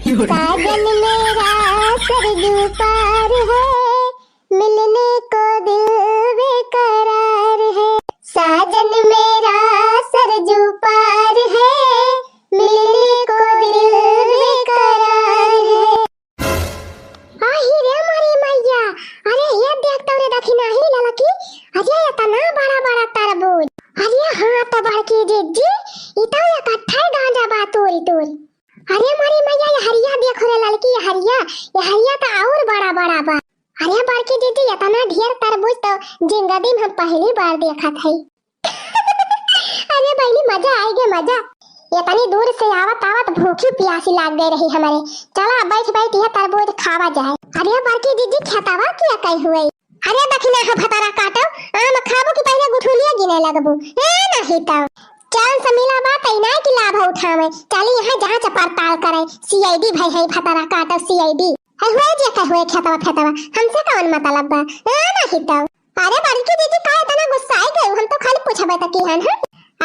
साजन मेरा सरजू पार है, मिलने को दिल बेकरार है। साजन मेरा सरजू पार है, मिलने को दिल बेकरार है। आही रे मारी मैया, अरे ये देखता रे दखिना ही ललकी, अरे इतना बड़ा बड़ा तरबूज, अरे हाँ तो बड़की जीजी, इतना इकट्ठा गांजा बा तोरी तोरी। अरे मारी मैया ये हरिया देखो रे लड़की, ये हरिया तो और बड़ा बड़ा बा। अरे बड़की दीदी इतना ढेर तरबूज तो जिंदगी में हम पहली बार देखा थे। अरे बहनी मजा आएगा मजा, इतनी दूर से आवत आवत भूखी प्यासी लाग गई रही हमारे। चला बैठ बैठ ये तरबूज खावा जाए। अरे बड़की दीदी खेतावा क्या कही हुई? अरे दखिना हो भतारा काटो, आम खाबो कि पहले गुठुलिया गिने लगबू? ए नहीं तो चांस मिला बात इना की लाभ उठावे। चली यहाँ जांच पड़ताल करे, सीआईडी भाई है भतारा काटो सीआईडी है हुए जे कह हुए खेतवा फेतवा, हमसे कौन मतलब बा? नहीं तो अरे बड़की दीदी का इतना गुस्सा आई गई, हम तो खाली पूछबे त की हन।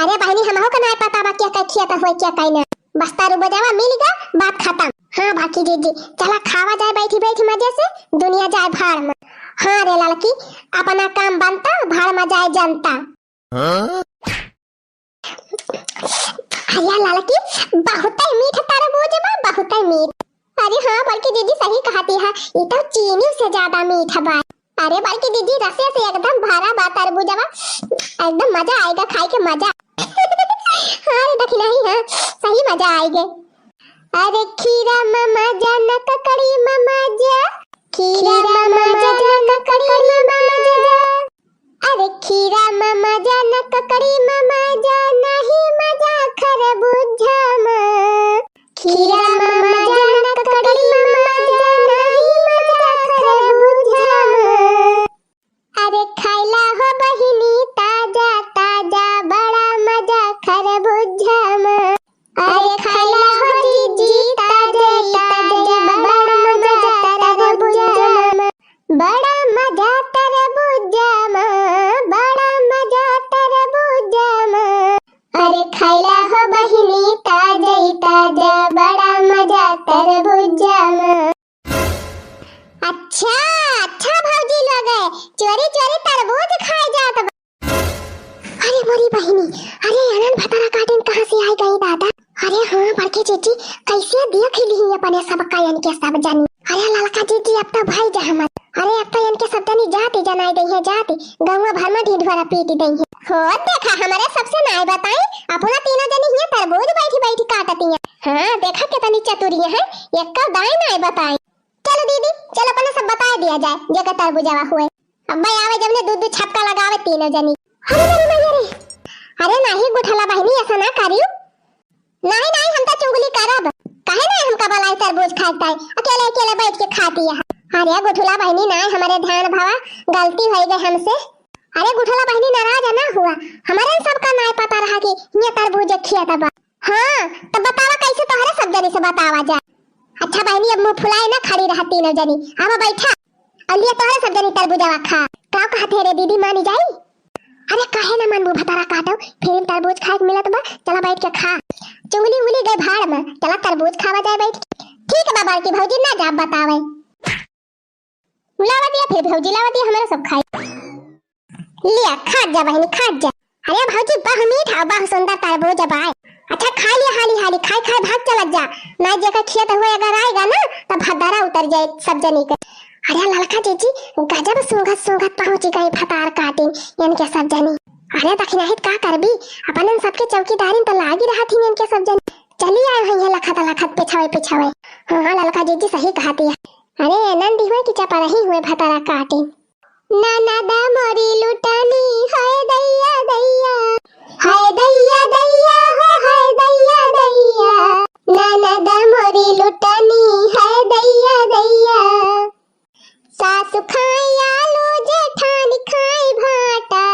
अरे बहनी हमहु का नहीं पता बा क्या कह खिया हुए क्या कहना, बस्ता रुब जावा मिल गया बात खत्म। हां बाकी दीदी चला खावा जाए बैठी बैठी मजे से, दुनिया जाए भाड़ में। हां रे लड़की अपना काम बनता भाड़ में जाए जनता। अरे लड़की बहुत मीठ तरबूज बा, बहुत मीठ। अरे हाँ बल्कि दीदी सही कहती है, ये तो चीनी से ज्यादा मीठा बा। अरे बल्कि दीदी रसे से एकदम भरा बा तरबूज बा, एकदम मजा आएगा खाए के मजा। हाँ दखिना ही है सही मजा आएगा। अरे खीरा मामा जान ककड़ी मामा जा, खीरा मामा जान ककड़ी मामा जा, अरे खीरा मामा जान ककड़ी मामा जा, नहीं मजा खरबूजा में। खीरा मामा जान ककड़ी मामा जा, नहीं मजा खरबूजा में। अरे खाइला हो बहिनी ताजा ताजा, बड़ा मजा खरबूजा में। अरे खाइला हो जीजी ताजा ताजा, बड़ा मजा तरबूजा में। बड़ा मजा तरबूजा में, बड़ा मजा तरबूजा में। अरे खाइला हो बहिनी ताजा ताजा, बड़ा मजा तरबूजा में। अच्छा अच्छा भौजी लोग चोरी चोरी तरबूज खाए जात बा। अरे मोरी बहिनी, अरे अनन भतारा काटन कहां से आई गई दादा? अरे हाँ बड़के जीजी कैसे देख ली अपने सब कायन के सब जानी। अरे ललका जीजी अब तो भाई जहमत, अरे अब तो इनके सब जानी जाति जनाई दई है, जाति गांव भर में ढिढोरा पीट दई है। हो देखा हमारे सबसे नाय बताई, अपना तीनों जनी हिया तरबूज बैठी बैठी काटती है। हां देखा कितनी चतुरिया है, एक का दाई नाय बताई। चलो दीदी चलो अपना सब बता दिया जाए जगह तरबूजावा हुए। अब भाई आवे जब ने दूध छपका लगावे तीनों जनी। अरे नहीं गुठला बहनी ऐसा ना करियो, नहीं नहीं हम तो चुगली करब, काहे ना हम कबलाई तरबूज खाता है, अकेले अकेले बैठ के खाती है। अरे गुठला बहनी ना हमारे ध्यान भावा गलती हो गई हमसे। अरे गुठला बहनी नाराज ना हुआ, हमारे सबका ना पता रहा कि ये तरबूज खिया तब। हां तब बतावा कैसे तोहरे सब जनी से बतावा जा। अच्छा बहनी अब मुंह फुलाए ना खड़ी रहा तीनों जनी, अब बैठा अलिया तोहरे सब जनी तरबूजवा खा। का कहते रे दीदी मानी जाई? अरे काहे ना मनबू भतारा काटो, फिर तरबूज खाए के मिलत बा, चला बैठ के खा। चुगली उगली गई भाड़ में, चला तरबूज खावा जाए बैठ। ठीक है बाबा की भौजी ना जा बतावे, लावा दिया फिर भौजी लावा दिया हमारे सब खाए। लिया खा जा बहनी खा जा। अरे भौजी बहुत मीठा बहुत सुंदर तरबूज बा। अच्छा खा लिया हाली हाली, खाए खाए भाग चला जा, ना जगह खिया तो हुए अगर आएगा ना तब भदारा उतर जाए सब जनी का। अरे ललका जीजी गजब सूंघत सूंघत पहुंच गई भतार काटिन इनके सब जनी। अरे दखिना हित का करबी, अपन सबके चौकीदारी तो लागी रहा थी इनके सब जनी। चली आए हैं लखत लखत पिछावे पिछावे। हां ललका जीजी सही कहती है। अरे नंदी हुए कि चपा रही हुए भतारा काटिन। नाना दा मोरी लुटानी हाय दैया दैया, हाय दैया दैया हो हाय दैया दैया। नाना दा मोरी लुटानी हाय दैया दैया। सासु खाए आलू जेठानी खाए भाटा,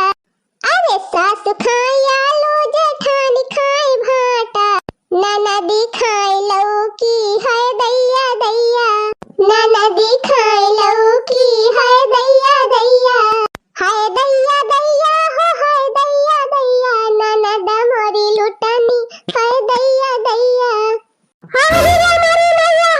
अरे सासु खाए आलू जेठानी खाए भाटा। ननदी खाए लौकी हाय दैया दैया, ननदी खाए लौकी हाय दैया दैया। हाय दैया दैया हो हाय दैया दैया, ननद मोरी लुटानी हाय दैया दैया। हाय रे मोरी मैया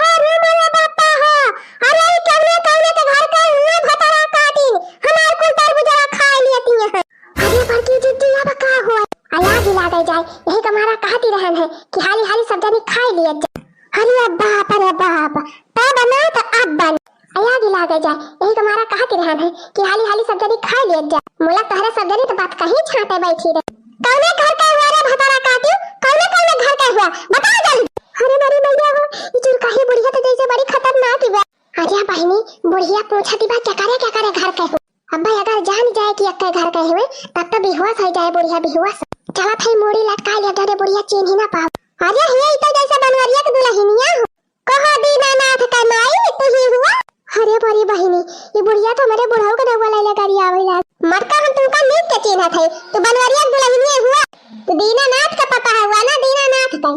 अरे बाप रे बाप, तब बना तो अब बन आया गिला गए जाए। यही तुम्हारा कहा के ध्यान है कि हाली हाली सब जनी खा लिए जा। मोला तहरा सब जनी तो बात कहीं छाटे बैठी रे। कौने घर का हुआ रे भतारा काटियो, कौने कौने घर का हुआ बता जल्दी। अरे मेरी मैया हो, ये चुर कहीं बुढ़िया तो जैसे बड़ी खतरनाक है। अरे बहनी बुढ़िया पूछती बा क्या करे घर का हो। अब भाई अगर जान जाए कि अक्के घर का हुए तब तो बेहोश हो जाए बुढ़िया बेहोश। चला भाई मोड़ी लटका ले डरे बुढ़िया चीन ही ना पाओ। अरे ये तो जैसे बनवरिया के दुल्हनिया हो कहो दीनानाथ का माई तू ही हुआ। अरे बड़ी बहनी ये बुढ़िया तो हमारे बुढ़ाऊ के दवा ले करी आवेला। मटका हम तुमका नीक के चिन्ह थे तो बनवरिया के दुल्हनिया हुआ तो दीनानाथ का पता हुआ ना दीनानाथ का।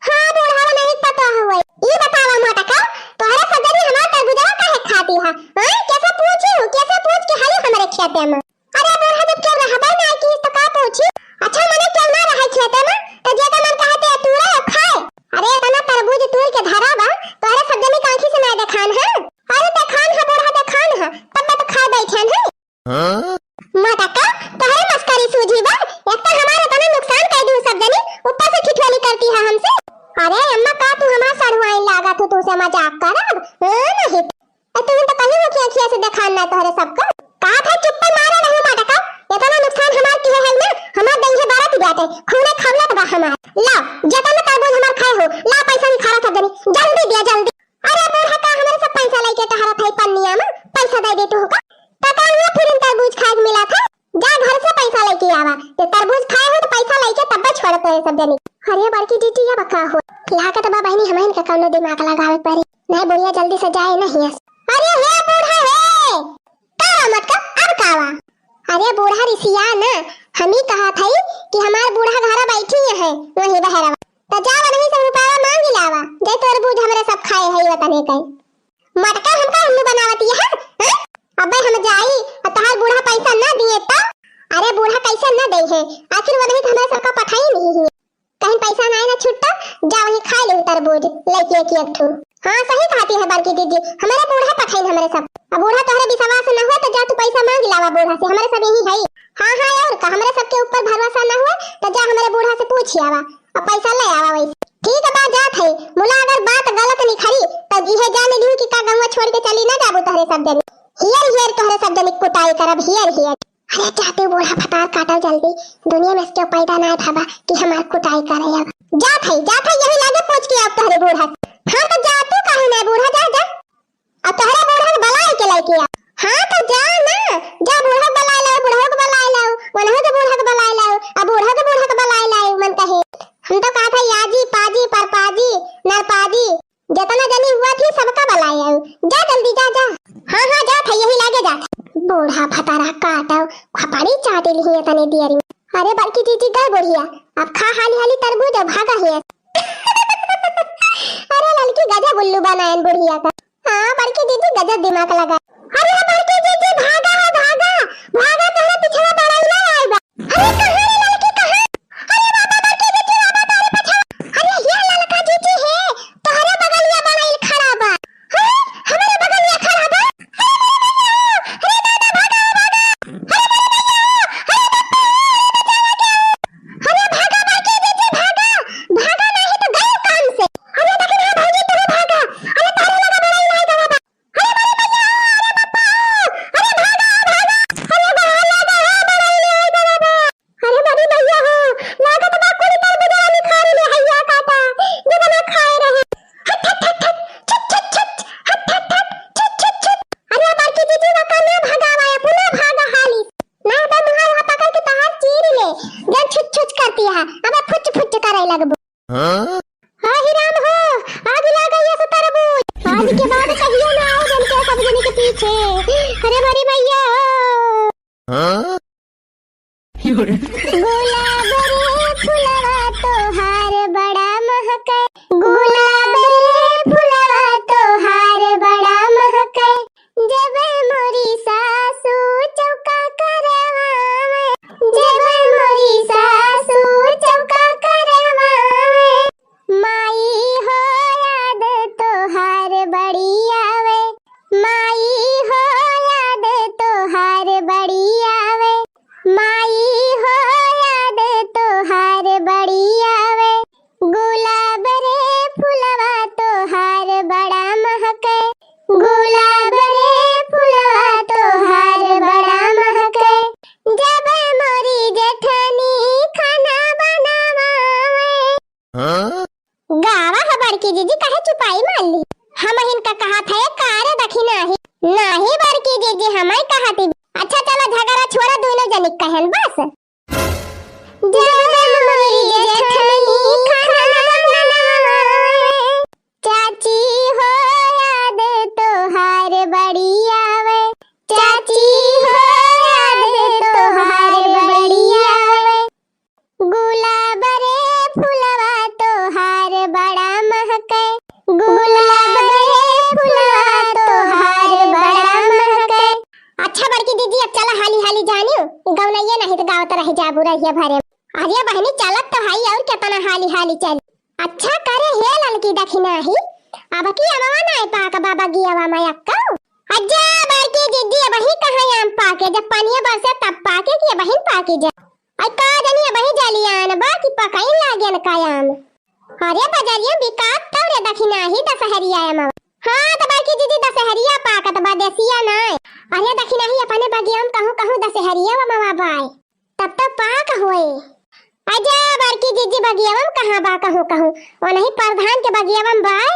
हां बुढ़ावा नहीं पता हुआ। ये बतावा मटका तोहरा सजनी हमार तरबूजा काहे खाती है? हां कैसे पूछ के हाली हमारे खेते में। अरे बुढ़ा जब क्यों रहबा ना कि तो का पूछी। अच्छा मने क्यों ना रहे खेते में तो जे का मन कहते तू रे खाए। अरे तना तरबूज तोड़ के धरा बा तोहरा सजनी का आंखी से ना देखान है। अरे देखान है बुढ़ा देखान है तब मैं तो खा बैठन है। हां मटका तोहरे मस्करी सूझी बा एक तो हमारे तना नुकसान कर दूं सब जनी ऊपर से ठिठोली करती है हमसे। अरे अम्मा का तू हमार सड़वाई लागा तू से मजाक करब नहीं तुम तो कहीं वो खिया से दिखान ना तोहरे सबका का था चुप मारे नहीं मटका इतना नुकसान हमार की है ना हमार दही बारात जाते खूने खावला तो बा हमार ला जतना तरबूज हमार खाए हो ला पैसा नहीं खारा था जनी जल्दी दिया जल्दी। अरे बूढ़ा का हमारे सब पैसा लेके तहरा था पन्निया में पैसा दे दे तू का पता हुआ फिर तरबूज खाए मिला था जा घर से पैसा लेके आवा ते तरबूज खाए हो तो पैसा लेके तब छोड़ते है सब जनी। अरे बड़की जीती या बका हो ला का तबा बहनी हमन का कौनो दिमाग लगावे पड़ी नहीं बुढ़िया जल्दी से जाए नहीं। अरे हे बूढ़ा हे का मत का अब कावा। अरे बूढ़ा रिसिया ना हम ही कहा था कि हमार बूढ़ा घरा बैठी है वही बहरा तो जावा नहीं सब रुपया मांग लावा जे तरबूज हमरे सब खाए है वतने कई मटका हमका उल्लू बनावती है। अबे हम जाई और तहार बूढ़ा पैसा ना दिए तो अरे बूढ़ा कैसे ना दे है आखिर वही तो हमारे सबका पठाई नहीं है कहीं पैसा ना छुट्टा जा वही खा ले तरबूज लेके एक ठू। हां सही कहती है बड़की दीदी हमारे बूढ़ा पठाई हमारे सब अब बूढ़ा तोहरे विश्वास ना हो तो जा तू पैसा मांग लावा बूढ़ा से हमारे सब यही है। हां और का हमारे सबके ऊपर भरोसा ना हुआ तो जा हमारे बूढ़ा से पूछ आवा और पैसा ले आवा वैसे ठीक है बात जात है। मुला अगर बात गलत निखरी तो इहे जाने दी कि का गंवा छोड़ के चली ना जाबू तोहरे सब जनी हियर तोहरे सब जनी कुटाई करब हियर। अरे जाते बूढ़ा फटार काटो जल्दी दुनिया में क्यों पैदा ना भाबा कि हमार कुटाई करे अब जात है यही लागे पूछ के अब तोहरे बूढ़ा। हां तो जा तू काहे ना बूढ़ा जा अब तोहरे बूढ़ा के बलाई के लेके आ। हां तो जा ना जा बूढ़ा बलाई लाओ बूढ़ा के बलाई लाओ वनहो के बूढ़ा के बलाई लाओ अब बूढ़ा के बलाई लाओ मन कहे हम तो कहा था याजी पाजी परपाजी नरपाजी जितना जनी हुआ थी सबका बलाई आओ जा जल्दी जा। हां जा था यही लागे जा बूढ़ा फटारा काटो खपड़ी चाटे लिए तने दियरी। अरे बड़की जीजी गए बुढ़िया अब खा हाली तरबूज भागा है। अरे लड़की गजब उल्लू बनायन बुढ़िया का। हां बड़की दीदी गजब दिमाग लगा। अरे बड़की दीदी भागा तोहरा पीछे पड़ा ना आएगा। अरे कहां रे लड़की कहां। अरे बाबा बड़की दीदी बाबा तारे पीछे। अरे ये लड़का जीजी है तोहरे बगलिया बनाइल खड़ा बा। हां हमारे बगलिया खड़ा बा। अरे दादा भागा अरे भागा बड़की दीदी भागा नहीं तो गए काम से। अरे लेकिन हां भौजी तू भागा अरे तारे लगा बड़ा इलाज बाबा। अरे बड़ी भैया नहीं मान ली। हम इनका कहा था कार देखी नहीं बड़की जीजी हमें कहा थी। अच्छा चलो झगड़ा छोड़ा दोनों जनी कहन बस। चाची हो याद तोहार बड़ी आवे, चाची हो याद तोहार बड़ी आवे, गुलाब रे फुलवा तोहार बड़ा महके, गुलाब रे फुलवा तोहार बड़ा महके। अच्छा बड़की दीदी अब चला हाली हाली जानियो गौनैया नहीं तो गाँव तो रह जाबू रहिए भरे। अरे बहनी चलत तो हाई और कितना हाली हाली चल। अच्छा करे हे ललकी दखिना ही अब की अमवा नहीं पाक बाबा गियावा मैं अक्का। अज्जा बड़की दीदी वही कहां आम पाके जब पानी बरसे तब पाके कि बहन पाके जा। आई का जनी वही जालियान बाकी पकाई लागे न कायाम। अरे बजरिया बिकात तवरे दखिना ही दशहरिया अमवा। हां तो बड़की दीदी दशहरिया पाकत बदेसिया नहीं। अरे दखिना ही अपने बगियाम कहूं कहूं दशहरिया अमवा बाय तब तक पाक होए। अजा बड़की जीजी बगियावम कहां बा कहूं कहूं ओ नहीं प्रधान के बगियावम बाय।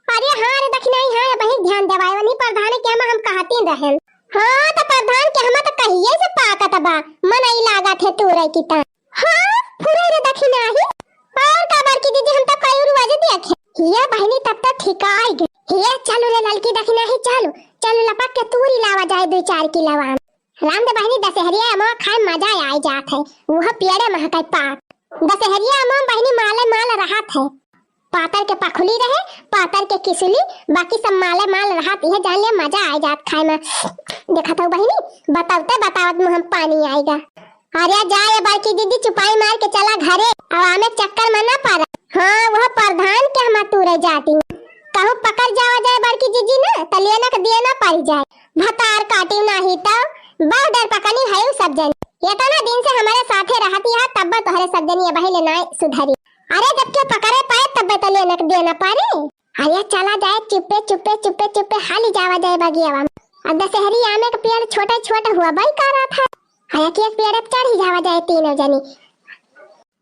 अरे हां रे दखिना ही हां बही ध्यान देवाय वनी प्रधान के हम कहती रहन। हां तो प्रधान के हम तो कहिए से पाकत बा मन आई लागत है तोरे की ता। हां पूरे रे दखिना ही और का बड़की जीजी हम तो कई रुवाजे देखे हिया बहनी तब तक ठिकाई गई। हिया चलो रे ललकी दखिना ही चलो लपक के तूरी लावा जाए 2-4 किलो आम। राम दे बहनी दशहरिया अमवा खाए मजा आई जात है वह पेड़े महकाई पाक। दशहरिया अमवा बहनी माल रहत है पातर के पखुली रहे पातर के किसली बाकी सब माल रहत यह जान ले मजा आई जात खाए में। देखा तो बहनी बतावत मुंह हम पानी आएगा। अरे जाए बड़की दीदी चुपाई मार के चला घरे अब में चक्कर में ना पड़ा। हाँ वह प्रधान के हम तुरे जाती कहूँ पकड़ जावा जाए बड़की जीजी ना तलिया ना दिया ना पड़ जाए भतार काटी नहीं तो बहुत डर पकनी है सब जन। ये तो ना दिन से हमारे साथे रहती है तब तोहरे सब जन ये बहिले ना सुधरी। अरे जब के पकड़े पाए तब तो लेना देना पारे। अरे चला जाए चुप्पे हाली जावा जाए बगियावा में। अब दशहरी आमे का पेड़ छोटा हुआ भाई का रहा था। अरे के पेड़ पे चढ़ ही जावा जाए तीनों जनी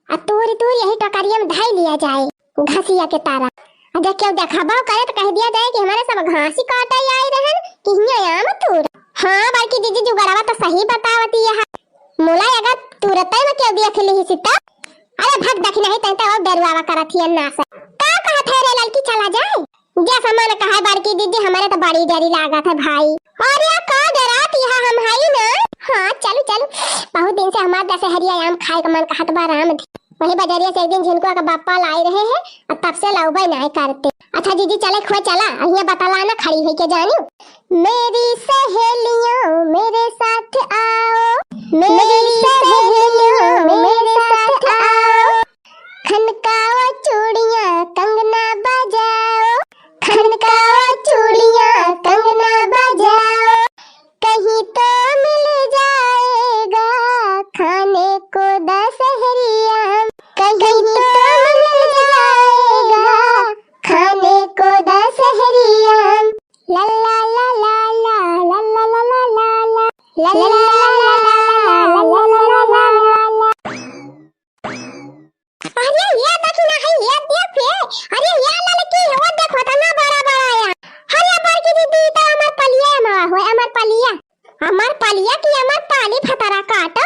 अब तूर यही टोकरिया में ढाई लिया जाए घासिया के तारा। अरे क्यों देखावा करे तो कह दिया जाए कि हमारे सब घासी काटा ही आई रहन कि हिया आम तूर। हाँ बड़की दीदी जुगाड़वा तो सही बतावती है मोला अगर तुरते में क्यों दिया खिली ही सीता। अरे भग दखी नहीं तंता और डरवावा करत ही ना से का कहत है रे लड़की चला जाए जैसा मन कहा बड़की दीदी हमारे तो बड़ी डरी लागत है भाई। और या का डरात यह हम हाई ना। हां चलो बहुत दिन से हमार दशहरिया आम खाए का मन कहत बा राम वही बजरिया से एक दिन झिनको का बापा लाई रहे हैं और तब से लौबई नहीं करते। अच्छा जीजी चले खोए चला अहिया बताला ना खड़ी हुई के जानी। मेरी सहेलियों मेरे साथ आओ मेरी सहेलियों मेरे साथ आओ खनकाओ चूड़ियां कंगना बजाओ खनकाओ चूड़ियां कंगना बजाओ कहीं तो मिल जाएगा खाने को दशहरिया कहीं तो मिल जाएगा खाने को दशहरिया ला ला ला ला ला ला ला ला ला ला ला ला अरे ये देखो ना है ये देखो अरे ये लड़की वो देखो तना बड़ा आया। अरे बड़की दीदी तो अमर पलिया की अमर पाली फतरा काटो।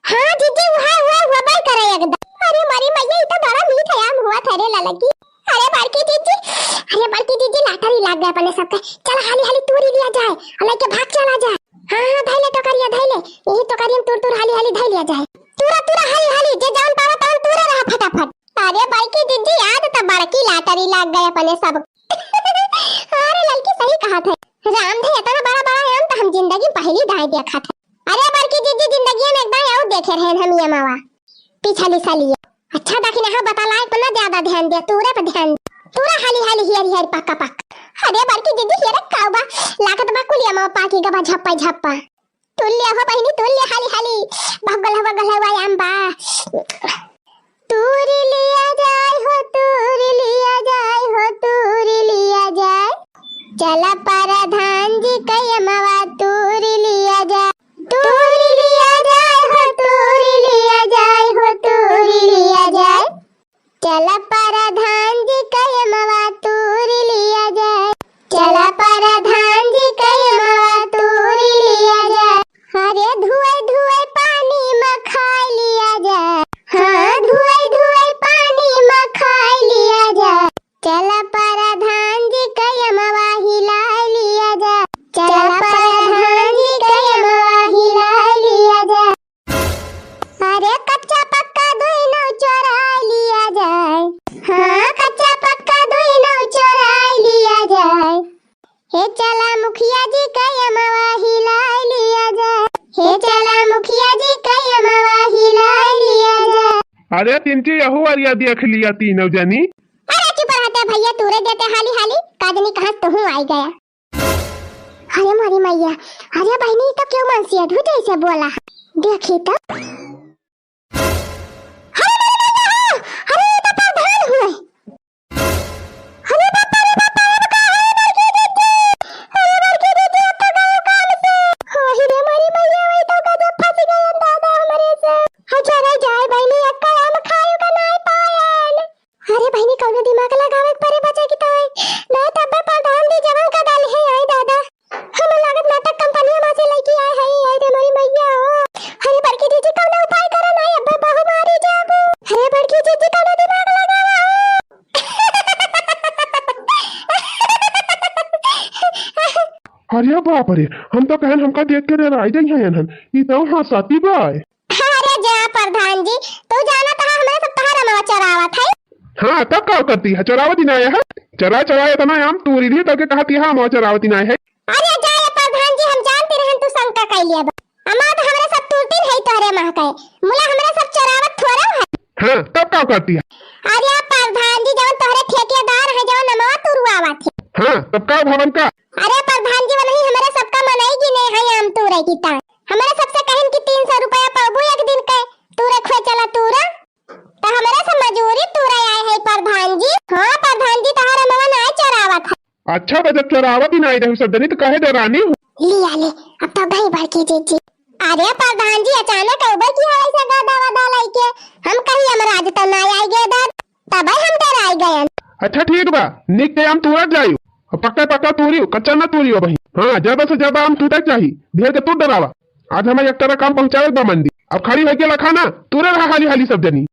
हां जीजी हुआ बाई करे एकदम। अरे मारी मैया ये तो बड़ा मीठ है आम हुआ थरे लड़की। अरे बड़की दीदी लाटरी लाग गया अपने सबके। चल हाली तूरी लिया जाए अलग के भाग चला जाए। हां धैले टोकरिया धैले यही टोकरिया में तुर हाली धै लिया जाए तुरा हाली जे जान पावा तन तुरा रहा फटाफट। अरे बड़की दीदी याद तो बड़की लाटरी लाग गए अपने सब। अरे लड़की सही कहा था राम थे इतना बड़ा आम तो हम जिंदगी पहली दाई देखा था। अरे बड़की दीदी जिंदगी में एक दाई और देखे रहे हम ये मावा पिछली साली। अच्छा देखी ना बता लायक ना ज्यादा ध्यान दे तुरे पे ध्यान तुरा हाली हियर पक्का। अरे बड़की दीदी हियर काबा लागत बा कुलिया मावा पाकी गबा झप्पा तुल्य हो बहिनी तुल्य हाली भगल हवा आम बा तूरी लिया जाए चला प्रधान जी कई मावा तूरी लिया जाए चला प्रधान जी कई मावा तूरी लिया हे चला मुखिया जी का यमवा हिला लिया जा, हे चला मुखिया जी का यमवा हिला लिया जा। अरे तिनकी यहू अरिया देख लिया तीनों जनी। अरे चुप रहते भैया, तूरे देते हाली हाली काजनी कहां तो हूं आई गया। अरे मारी मैया, अरे बहनी तो क्यों मनसिया धू जैसे बोला, देखी तो अरे बाप रे, हम तो कहन हमका देख के डराई जाई हन ई तो हंसाती बाय। अरे जा प्रधान जी, तू जाना था हमरे सब तहरा नवा चरावत है। हां तब का करती है, चरावती ना है चरा चराए तना हम तूरी ली तब के कहती हां मो चरावती ना है। अरे जा ये प्रधान जी, हम जानते रहन तू शंका कर लिया अमा तो हमरे सब तुरती है तोरे मां का मुला हमरे सब चरावत थोड़ा है। हां तब का करती है। अरे प्रधान जी जवन तोरे ठेकेदार है जवन नवा तुरवावत है। हां तब का भवन का। अरे प्रधान जी नहीं हमारे सबका मनाएगी नहीं है हम तूरे की ता हमारे सबसे कहन कि 300 रुपया पाबू एक दिन के तूरे खो चला तूरा तो हमारे सब मजूरी तूरे आए है प्रधान जी। हां प्रधान जी तहारा नवा ना चरावत है। अच्छा बजट चरावती ना रही सब जनी तो कहे डरानी हो लिया ले अब तो भाई भर के जी। अरे प्रधान जी अचानक उबर की ऐसा गादा वादा लाइके हम कहीं हमरा आज तो ना आई गए दाद तब हम डर आई गए। अच्छा ठीक बा, निक के हम तुरंत जाई पक्का पक्का तूरी कच्चा ना तूरी हो भाई। हाँ ज्यादा से ज्यादा हम टूटे चाहिए, ढेर के तू डरावा। आज हमें एक तरह काम पहुंचावे बा मंडी, अब खड़ी होके लखा ना तूरे रहा हाली हाली सब जनी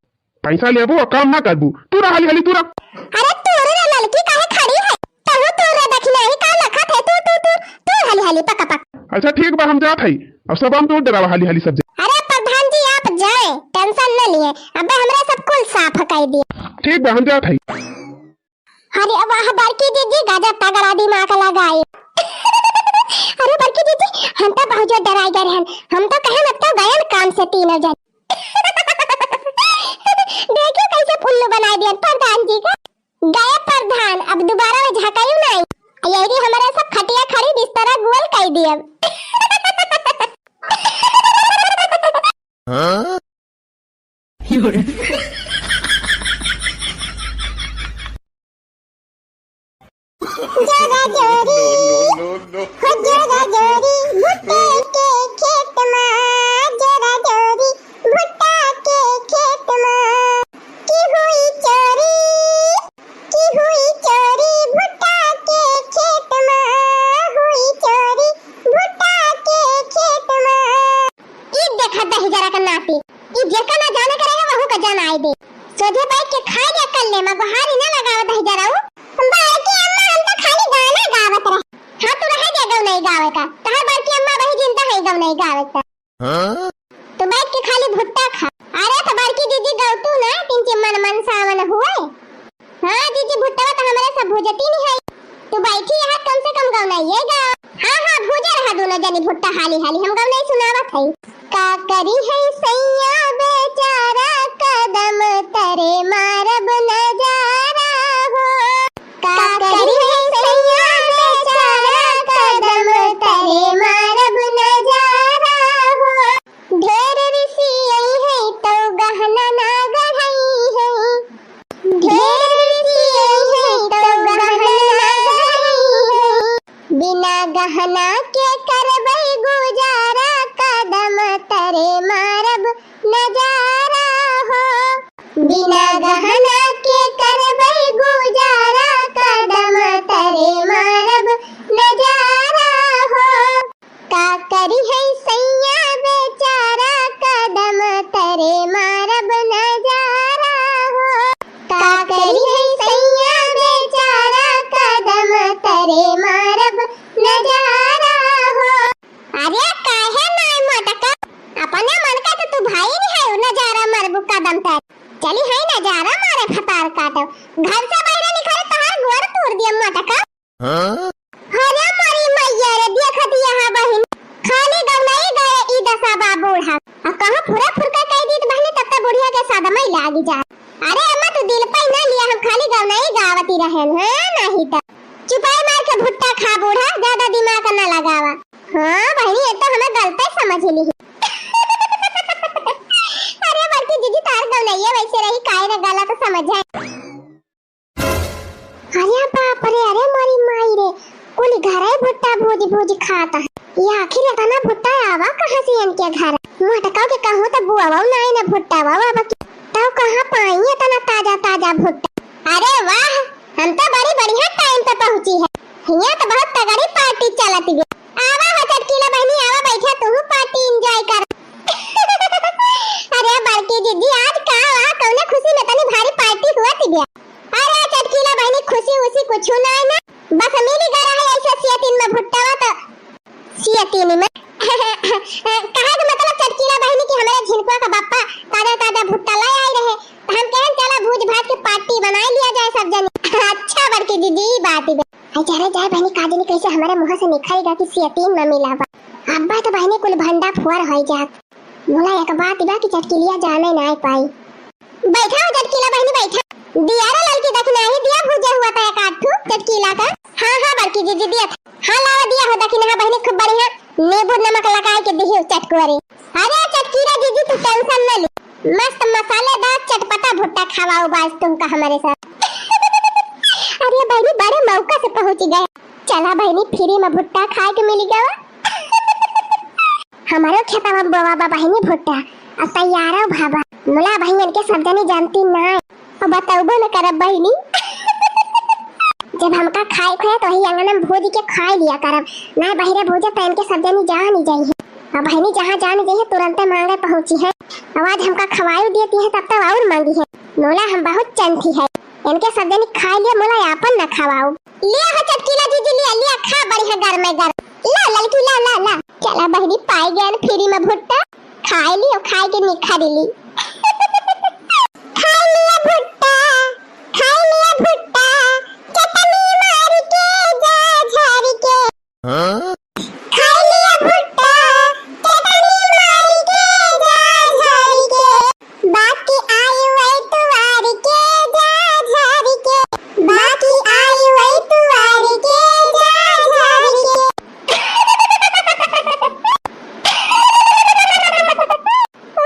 पैसा लेबू और काम ना करबू तू रहा हाली हाली तू रख। अरे तूरे लड़की काहे खड़ी है तहु तूरे दखना ही का लखत है तू हाली हाली पक्का पक्का। अच्छा ठीक बा हम जात हई, अब सब हम तू डरावा हाली हाली सब जनी। अरे प्रधान जी आप जाए टेंशन न लिए, अबे हमरा सब कुल साफ कर दिए। ठीक बा हम जात हई। अरे अब वहाँ बड़की दीदी गजब तगड़ा दिमाग लगाए। अरे बड़की दीदी हम तो बहुत जो डराई गए हैं, हम तो कहे अब तो गए काम से 3 जन। देखिए कैसे पुल्लू बना दिया प्रधान जी का। गए प्रधान अब दोबारा में झकायू नहीं, यही हमारे सब खटिया खड़ी बिस्तर गोल कर दिया। जगा जोरी हो जगा जोरी भुट्टे के खेत में, जगा जोरी भुट्टा के खेत में की हुई चोरी भुट्टा के खेत में हुई चोरी भुट्टा के खेत में। ई देखा दही जरा का नापी ई जेका ना जाने करेगा वहु का जान आई दे सोझे बैठ के खा लिया कर ले मैं बहारी ना लगावा दही जरा बाकी अम्मा हम तो खाली गाना गावत रहे। हां तो रह गए नहीं गावे का तहर बाकी अम्मा वही जिंदा है गौ नहीं गावे का। हां तो बैठ के खाली भुट्टा खा। अरे तो बाकी दीदी गौतू ना तिनके मन सावन हुए। हां दीदी भुट्टा तो हमारे सब भुजती नहीं है, तू बैठी यहां कम से कम गौ नहीं ये गा। हां भुजे रहा दोनों जनी भुट्टा हाली हाली हम गौ नहीं सुनावत है। का करी है सैया बेचारा कदम तरे मारब नजारा हो, का करी है सैया बेचारा कदम तरे मारब नजारा हो। ढेर ऋषि आई है तो गहना ना गढ़ई है, ढेर ऋषि आई है तो गहना ना गढ़ई है। बिना गहना के करबै गुजारा कदम तरे मारब नजारा हो, बिना गहना के करबै गुजारा कदम तरे मारब नजारा हो। का करी है सैया बेचारा कदम तरे मारब नजारा हो, का करी है सैया बेचारा कदम तरे मारब नजारा हो। अरे काहे नाय मटका अपने मन का के भुट्टा खा बूढ़ा, ज्यादा दिमाग न लगावा। हाँ बहनी ये तो हमें गलत समझ ली। अरे बल्कि दीदी तार गलैया वैसे रही काहे रे गलत समझ जाए। अरे बाप रे, अरे मारी माई रे, कोई घरे भुट्टा भूजी भूजी खाता है। ये आखिर इतना भुट्टा आवा कहां से इनके घर? मटका के कहूं तो बुआ नहीं ना भुट्टा बाबा तो कहां पाई इतना ताजा ताजा भुट्टा? अरे वाह, हम तो बड़ी बढ़िया टाइम पे पहुंची है। यहाँ तो बहुत तगड़ी पार्टी चलती है। आवा हो चटकीला बहनी, आवा बैठा तू पार्टी एंजॉय कर। अरे बड़की दीदी आज का कौन खुशी में तनी भारी पार्टी हुआ थी गया। अरे चटकीला बहनी खुशी उसी कुछ ना है ना, बस मिली गया है ऐसा सियातीन में भुट्टा तो सियातीन में कहा कि मतलब चटकीला बहनी की हमारे झिनकुआ का बापा ताजा ताजा भुट्टा ले आई रहे तो हम कहन चला भूज भात की पार्टी बना लिया जाए सब जने। अच्छा बड़की दीदी बात ही जाए बहनी काजनी कैसे हमारे मुंह से निखरेगा कि सियातीन में मिला बा। अब्बा तो बहनी कुल भंडा फुआर हो जात। बोला एक बात बा कि चटकीलिया जाने ना पाई। बैठा हो चटकीला बहनी बैठा। दिया रे लड़की दखना ही दिया भुजा हुआ था एक आठू चटकीला का। हां हां बड़की दीदी दिया था। हां लावा दिया हो दखना बहनी खूब बढ़िया नींबू नमक लगा के दियो चटकुरे। अरे चटकीला दीदी तू टेंशन न ले, मस्त मसालेदार चटपटा भुट्टा खवाओ बाज तुमका हमारे साथ। अरे बहनी बड़े मौका से पहुंच गए। चला बहनी फ्री में भुट्टा खाए के मिल गया। हमारे खेता में बोवा बहनी भुट्टा अब तैयार हो भाबा। मुला बहनी के सब जनी जानती ना अब बताऊबो न करब बहनी। जब हमका खाए खोए तो ही अंगना में भोज के खाए लिया करब ना बहिरे भोजे टाइम के सब जनी जान ही जाई है। अब बहनी जहां जान जाई है तुरंत मांगे पहुंची है। आवाज हमका खवाई देती है तब तक और मांगी है। मोला हम बहुत चंथी है, इनके सब जनी खा लिया मोला आपन न खवाओ। ले हो चटकीला दीदी ले खा बढ़िया घर में घर ला लड़की ला ला ला। चला बहनी पाई गया फ्री में भुट्टा खाए ली और खाए के निखर ली। खाए लिया भुट्टा चटनी मार के जा झाड़ के। खाए लिया भुट्टा चटनी मार के जा झाड़ के। बाकी आई वही तुवार के जा झाड़ के। बाकी आई वही तुवार के जा झाड़ के।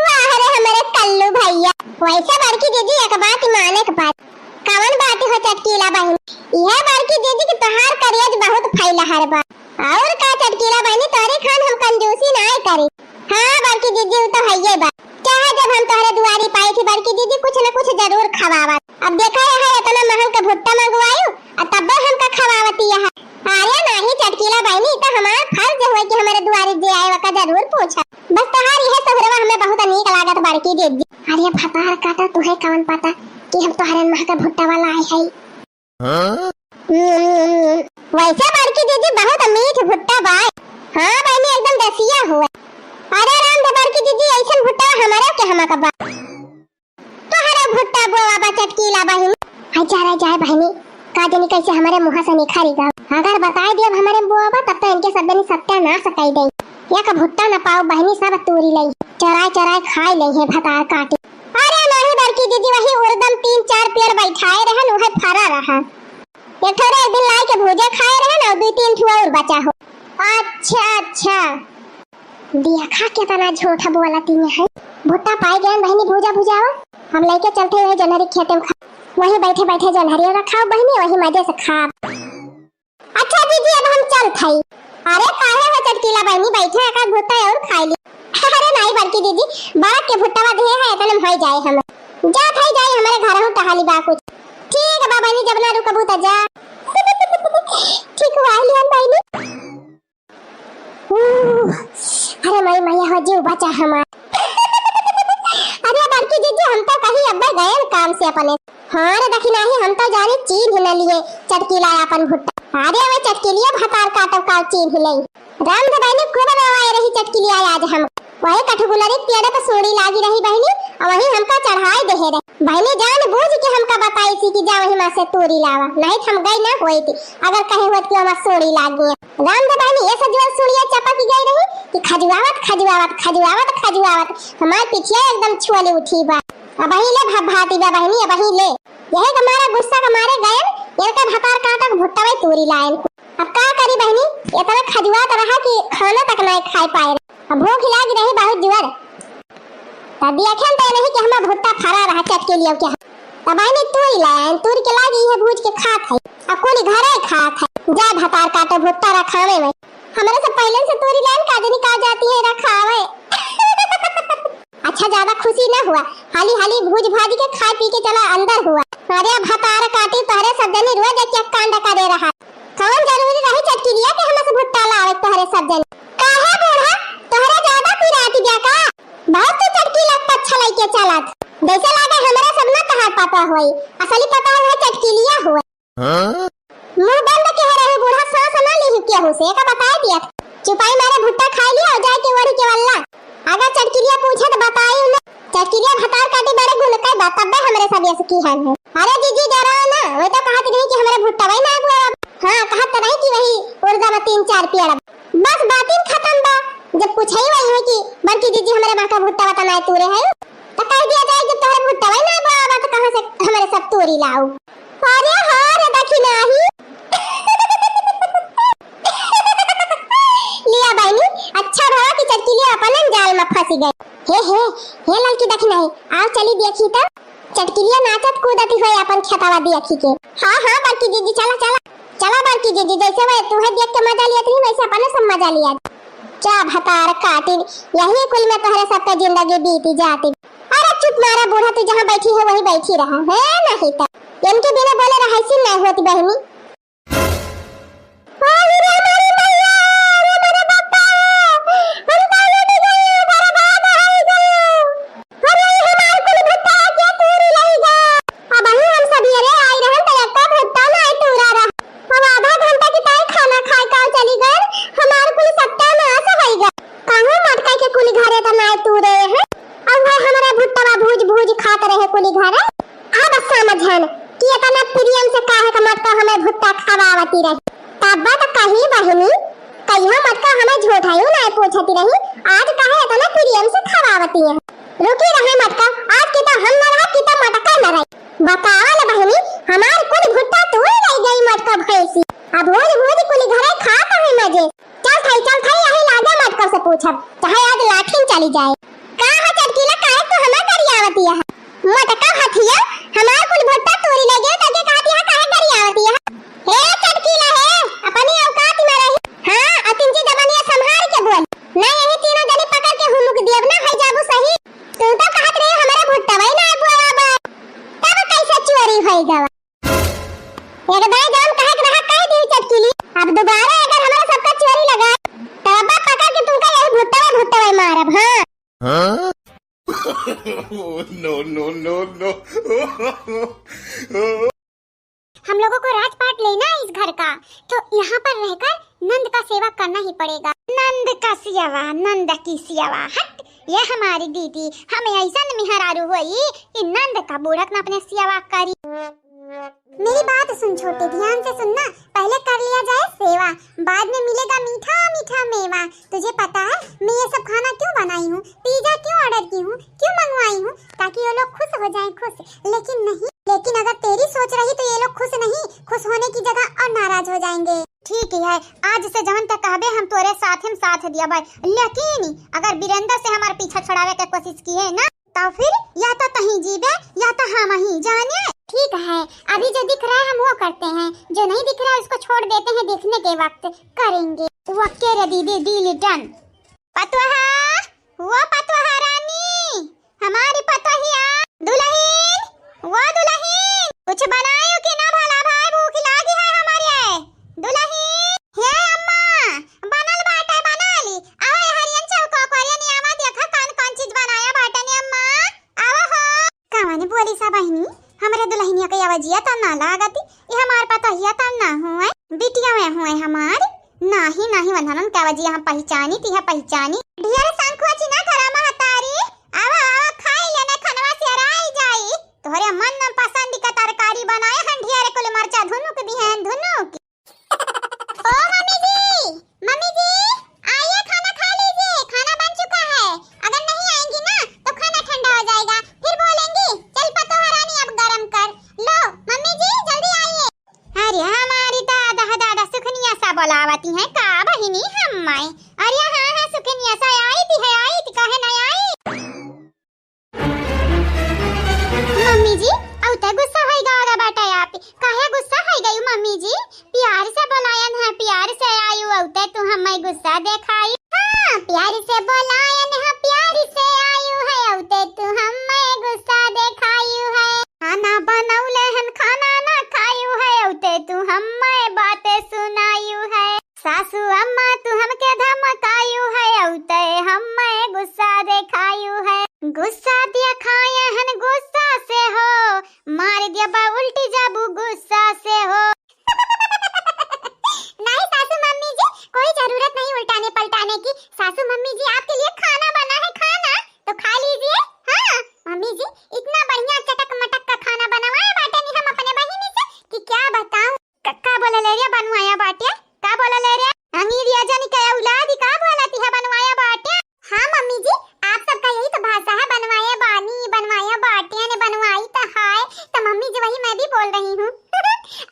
वाह रे हमारे कल्लू भैया। वैसे बड़की दीदी एक बात माने के बात कवन बात हो चटकीला बहनी, यह बड़की दीदी की तोहार करियज बहुत फैला हर बार। और का चटकीला बहनी तोरे खान हम कंजूसी ना करे। हां बड़की दीदी तो है ये बात। चाहे जब हम तोहरे दुआरी पाई थी बड़की दीदी कुछ न कुछ जरूर खवावत। अब देखा है इतना महंगा का भुट्टा मंगवायो और तब हमका खवावती है। अरे नहीं चटकीला बहनी तो हमारा फर्ज है कि हमारे दुआरी जे आए वका जरूर पूछा। बस तोहार यह सोहरवा हमें बहुत नीक लागत बड़की दीदी। अरे फतार काटा तुहे कौन पता कि हम तोहरे मह का भुट्टा वाला आए है। वैसे बड़की दीदी बहुत मीठ भुट्टा बाय। हां बहनी एकदम दसिया हुआ। अरे राम दे बड़की दीदी ऐसन भुट्टा हमारे के हमा का बा तोहरा भुट्टा बोवा बा चटकीला बहनी। हां जाए बहनी काजनी कैसे हमारे मुंह से निखरेगा। अगर बताए दिया हमारे बोवा बा तब तो इनके सब ने सत्या ना सकाई दे। या का भुट्टा न पाओ बहनी सब तोरी लई चराए खाए लई है भतार काटे। अरे नहीं बड़की दीदी वही उर्दम 3-4 पेड़ बैठाए रहन उहे फरा रहा। एक थोड़े एक दिन लाई के भुजा खाए रहन और 2-3 ठुआ और बचा हो। अच्छा दिया खा के तना झूठा बोला तीन है। भुट्टा पाई गए बहनी भुजावा हम लेके चलते हुए जनहरी खेते में खा वही बैठे जनहरी रखाओ बहनी वही मजे से खा। अच्छा दीदी अब हम चल थई। अरे काहे हो चटकीला बहनी बैठे एक भुट्टा और खाई ली। अरे नहीं बड़की दीदी बड़ा के भुट्टावा दे है इतने में हो जाए हम जा थई जाए हमारे घर हूं टहली बा कुछ। ठीक है बाबा नी जब ना रुकबू त जा। ठीक वाली हम बहनी। अरे मैया हो जीव बचा हमारा। अरे बड़की दीदी हम तो कहीं अब्बा गए काम से अपने। हां रे देखी नहीं हम तो जाने चीन ही न लिए चटकीला अपन भुट्टा। अरे वो चटकीलिया भतार काटो का चीन ही नहीं। राम दे बहनी खूब रवाए रही चटकीलिया आज हम वही कठगुलरी पेड़ पे सोड़ी लागी रही बहनी और वही हमका चढ़ाई दे रहे बहनी जान बूझ के हमका बताई थी कि जा वही मां से तोरी लावा नहीं हम गई ना होई थी अगर कहे होत कि हम सोड़ी लाग गई। राम दे बहनी ये सजवर सोड़िया चपक गई रही कि खजुआवत हमार पिछिया एकदम छुअली उठी बा। अब वही ले भाती बा बहनी अब वही ले यही हमारा गुस्सा के मारे गए इनका भतार काटा भुट्टा में तोरी लाए। करी बहनी, इतना खजुआ तो रहा कि खाना तक नहीं खाई पाए। अब भूख लागी रही बहुत जोर। तब देखें तो नहीं कि हमारा भुट्टा फरा रहा चट के लिए क्या। तब बहनी तूरी लाए, तूरी के लागी है भूज के खात है। अब कोई घरे खात है। जा भतार काटो भुट्टा रखावे में। हमारे से पहले से तूरी लाइन काजनी का जाती है रखावे। अच्छा ज्यादा खुशी न हुआ, हाली हाली भूज भाजी के खा पी के चला अंदर हुआ। अरे भतार काटी तोहरे सब जनी रोज एक एक कांड का दे रहा। कौन जरूरी रही चटकी लिया कि हमसे भुट्टा लावे तोहरे सब जनी। काहे बूढ़ा तोहरे ज्यादा पिराती जा का। बहुत तो चटकी लगता अच्छा लइके चलत। जैसे लागे हमरा सब न तहार पता होई, असली पता है चटकी लिया हुआ। मुंह बंद के रहे बूढ़ा, सांस न ली क्या हो से का बता दिया। चुपाई मारे भुट्टा खा लिया और जाए के वड़ी के वल्ला। अगर चटकिलिया पूछे तो बताई न। चटकिलिया भतार काटी बड़े गुल का बात तब हमरे सब ऐसे की हाल है। अरे जीजी जरा ना, वो तो कहत नहीं कि हमारे भुट्टा भाई ना हुआ। हां कहत नहीं कि वही उर्जा में 3-4 पेड़ बस बात ही खत्म बा। जब पूछई वही है कि बड़की जीजी हमारे मां का भुट्टा बता ना तूरे है तो कह दिया जाए कि तोरे भुट्टा भाई ना बा तो कहां से हमारे सब तोरी लाओ। अरे हां रे देखी नहीं लिया बहनी, अच्छा रहा कि चटकिलिया अपन जाल में फंस गई। हे लड़की देखी नहीं, आओ चली देखी तो। चटकिलिया नाचत कूदती हुई अपन खेतवा देखी के। हां बड़की जीजी चला चला चला बड़की जीजी, जैसे वे तुम्हें देख के मजा लिया थी वैसे अपन सब मजा लिया। चा भतार काटी यही कुल में तोहरे सब का जिंदगी बीती जाती। अरे चुप मारा बूढ़ा, तू जहां बैठी है वहीं बैठी रहा है नहीं तो इनके बिना बोले रहा सी नहीं होती बहनी। चली जाए कहां चटकीला काहे तो हमें करियावती है मटका हथिया हमार कुल भुट्टा तोरी लगे तके कहती है काहे करियावती है। हे चटकीला है अपनी औकात में रही। हां अतिंजी जबानिया संभाल के बोल, नहीं यही तीनों जने पकड़ के हुमुक देब ना है जाबू सही। तू तो कहत रहे हमारा भुट्टा भाई ना बुआबा तब कैसे चोरी होई गवा। एक दाई जान कहे के रहा कह दी चटकीली, अब दोबारा अगर हमारा सबका चोरी लगा तब पकड़ के तुमका यही भुट्टा मारब। हां no. हम लोगों को राजपाट लेना है इस घर का, तो यहाँ पर रहकर नंद का सेवा करना ही पड़ेगा। नंद का सियावा, नंद की सियावा, हट ये हमारी दीदी हमें ऐसा मिहरारू हुई कि नंद का बूढ़क न अपने सियावा करी। मेरी बात सुन छोटे, ध्यान से सुनना। पहले कर लिया जाए सेवा, बाद में मिलेगा मीठा मीठा मेवा। तुझे पता है मैं ये सब खाना क्यों बनाई हूँ, पिज्जा क्यों ऑर्डर की हूँ, क्यों मंगवाई हूँ, ताकि ये लोग खुश हो जाएं खुश। लेकिन अगर तेरी सोच रही तो ये लोग खुश नहीं, खुश होने की जगह और नाराज हो जाएंगे। ठीक है, आज से जवन तक कहबे हम तोरे साथ दिया भाई। लेकिन अगर वीरेंद्र से हमारे पीछा छुड़ावे की कोशिश किए ना तो फिर या तो तहीं जीबे या तो हम ही जाने। ठीक है, अभी जो दिख रहा है हम वो करते हैं, जो नहीं दिख रहा है उसको छोड़ देते हैं, देखने के वक्त करेंगे। वक्के रे दीदी डील डन। पतवाहा वो पतवाहा रानी हमारी पतवाहिया दुल्हन वो दुल्हन कुछ बनायो कि ना भला भाई, भूख लागी है हमारे दुल्हन। हे अम्मा बनल बाटे बना ली। आओ हरियन चौको कोरियन आवा देखा कौन चीज बनाया बाटे ने अम्मा। आओ हो कवाने बोली सा बहनी हमरे दुल्हनिया के आवाजिया त ना लागती, ये हमार पतहिया त ना हुए बिटिया में हुए हमार नाही वंधनन के आवाजिया हम पहचानी ती है पहचानी। ढेर संखुआ चिना करा महतारी। आवा खाई लेने खनवा से राई जाई तोहरे मन न पसंद का तरकारी बनाए हन ढेर कुल मरचा धुनु के बिहन धुनु की। ओ मम्मी जी आइए खाना खा लीजिए, खाना बन चुका है। अगर नहीं आएंगी ना तो खाना ठंडा हो जाएगा, फिर बोलेंगी चल पतोहा रानी अब गरम कर लो। मम्मी जी जल्दी आइए। अरे हमारी दादा सुखनिया सब बोलावती हैं का बहिनी हम्माई। अरे हाँ हाँ सुकन्या सा आई थी काहे नहीं आई। मम्मी जी औते गुस्सा होई गागा बेटा आप काहे गुस्सा होई गई मम्मी जी। प्यार से बोलायन है प्यार से आयु औते तू हम्माई गुस्सा देखाई। हाँ प्यार से बोलायन है प्यार से आयु है औते तू हम्माई गुस्सा देखायु है। खाना बनौले हन खाना ना खायु है औते तू हम्माई बातें सुनायु है। सासू अम्मा तू हमके धमकायु है औते हम्माई गुस्सा देखायु है। गुस्सा दिया खाए हन गुस्सा से हो मार दिया बा उल्टी जाबू गुस्सा से हो। नहीं सासू मम्मी जी कोई जरूरत नहीं उल्टाने पलटाने की। सासू मम्मी जी आपके लिए खाना बना है खाना तो खा लीजिए। हाँ मम्मी जी इतना बढ़िया चटक मटक का खाना बनवाया बाटे नहीं हम अपने बहिनी से कि क्या बताऊं। का बोला ले रे बनवाया बाटे का बोला ले रे अंगीरिया जानी का औलाद का बोलती है बनवाया बाटे। हाँ मम्मी जी आप सबका यही तो भाषा है बनवाया बानी बनवाया बाटिया ने बनवाई तो हाय तो मम्मी जी वही मैं भी बोल रही हूँ।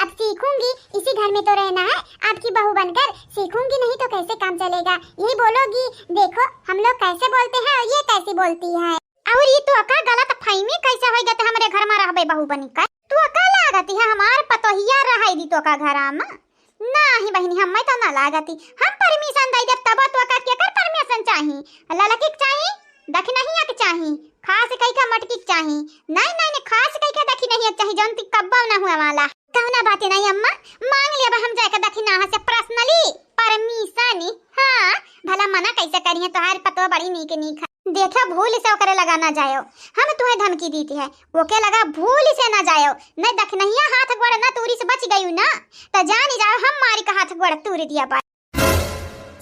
अब सीखूंगी इसी घर में तो रहना है आपकी बहू बनकर सीखूंगी नहीं तो कैसे काम चलेगा। यही बोलोगी देखो हम लोग कैसे बोलते हैं और ये कैसी बोलती है। और ये तो अका गलत फहमी कैसे होई गते हमारे घर में रहबे बहू बनी का तू अका लागती है हमार पतोहिया रहाई दी तो का घर में नहीं बहनी हम तो ना लागती। हम परमिशन दई देब तब तो का के कर परमिशन चाही ललकी चाही दखी नहीं आके चाही खास कई का मटकी चाही नहीं नहीं खास कई का दखी नहीं चाही जानती कब्बा ना हुआ वाला कहना बातें नहीं अम्मा मांग लिया हम जाके दखी ना से पर्सनली परमिशन। हां भला मना कैसे करिए तोहार पतो बड़ी नीक नीक देखा भूल से ओकरे लगा ना जायो। हम तुम्हें धमकी दी थी है वो के लगा भूल से ना जायो नहीं दख नहीं हाथ गोड़ ना तूरी से बच गई ना तो जान जाओ हम मारी का हाथ गोड़ तूरी दिया बा।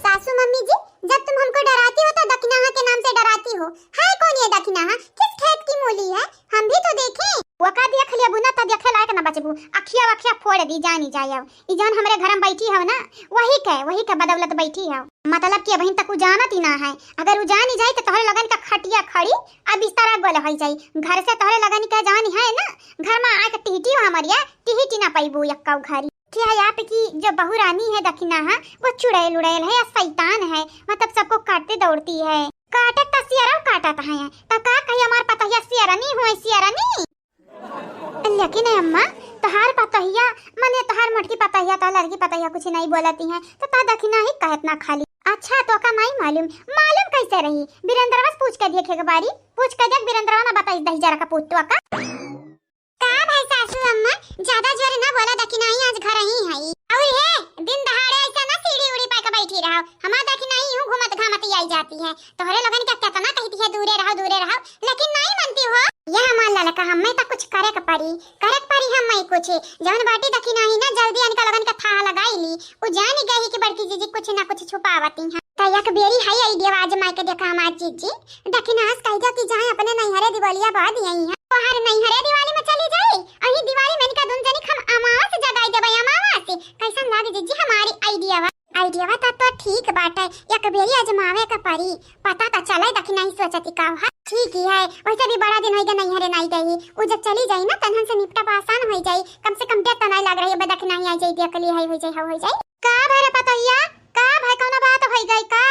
सासू मम्मी जी जब तुम हमको डराती हो तो दखनाहा के नाम से डराती हो। है कौन ये दखनाहा किस खेत की मूली है हम भी तो देखें। वो का देख लिया बुना त देखे लायक ना बचबू अखिया वखिया फोड़ दी जानी जायो। ई जान हमरे घर में बैठी हो ना वही के बदौलत बैठी हो मतलब कि बहन तक जानत ही ना है। अगर उ जानी जाए तो तोहरे लगन का खटिया खड़ी अब बिस्तर गोल हो जाई घर से तोहरे लगन का जानी है ना घर में आके टीटी हो हमारिया टीटी ना पाइबू यक्का घरी। क्या आप की जो बहू रानी है दखनाहा वो चुड़ैल उड़ैल है या शैतान है मतलब सबको काटते दौड़ती है काटे त सियारा काटत है त का कही हमार पतहिया सियारनी हुए सियारनी। लेकिन अम्मा तहार पतहिया मने तहार मटकी पतहिया ता लड़की पतहिया कुछ नहीं बोलती है तो ता दखना ही कहत ना खाली। अच्छा तो का नहीं मालूम कैसे रही बीरेंद्रवा से पूछ के देखे के बारी पूछ के देख बीरेंद्रवा ना बताई दही जरा का पूछ तो का भाई सासू अम्मा ज्यादा जोर ना बोला दखी नहीं आज घर ही है और है दिन दहाड़े ऐसा ना सीढ़ी उड़ी पाके बैठी रहो हमार दखी नहीं यूं घूमत घामत आई जाती है तोहरे लगन का कितना कहती है दूरे रहो लेकिन नहीं मानती हो। यह हमार ललका हमें तो कुछ करे के परी हम मैं कुछ जवन बाटी दखी नहीं ना जल्दी अनका लगन का था लगाई ली उ जानी गई कि बड़की जीजी कुछ ना कुछ छुपावती है त एक बेरी है आईडिया आज माई के देखा हमार जीजी दखी नास कह जा कि जहां अपने नैहरे दिवालिया बाद यही है बाहर नैहरे दिवाली में चली जाए अही दिवाली में का दुन जनी हम अमावस जगाई देबे अमावस कैसन लागे जीजी हमारी आईडिया तो ठीक बात है एक बेरी आजमावे का परी पता तो चले दखी नहीं सोचती का है ठीक ही है वैसे भी बड़ा दिन होइगा नैहरे नहीं गई वो जब चली जाई ना तनहन से निपटा आसान हो जाई कम से कम डेट तो नहीं लग रही है दखी नहीं आई जाई देखली है हो जाई का भरे पतैया का भाई कौन बात हो गई का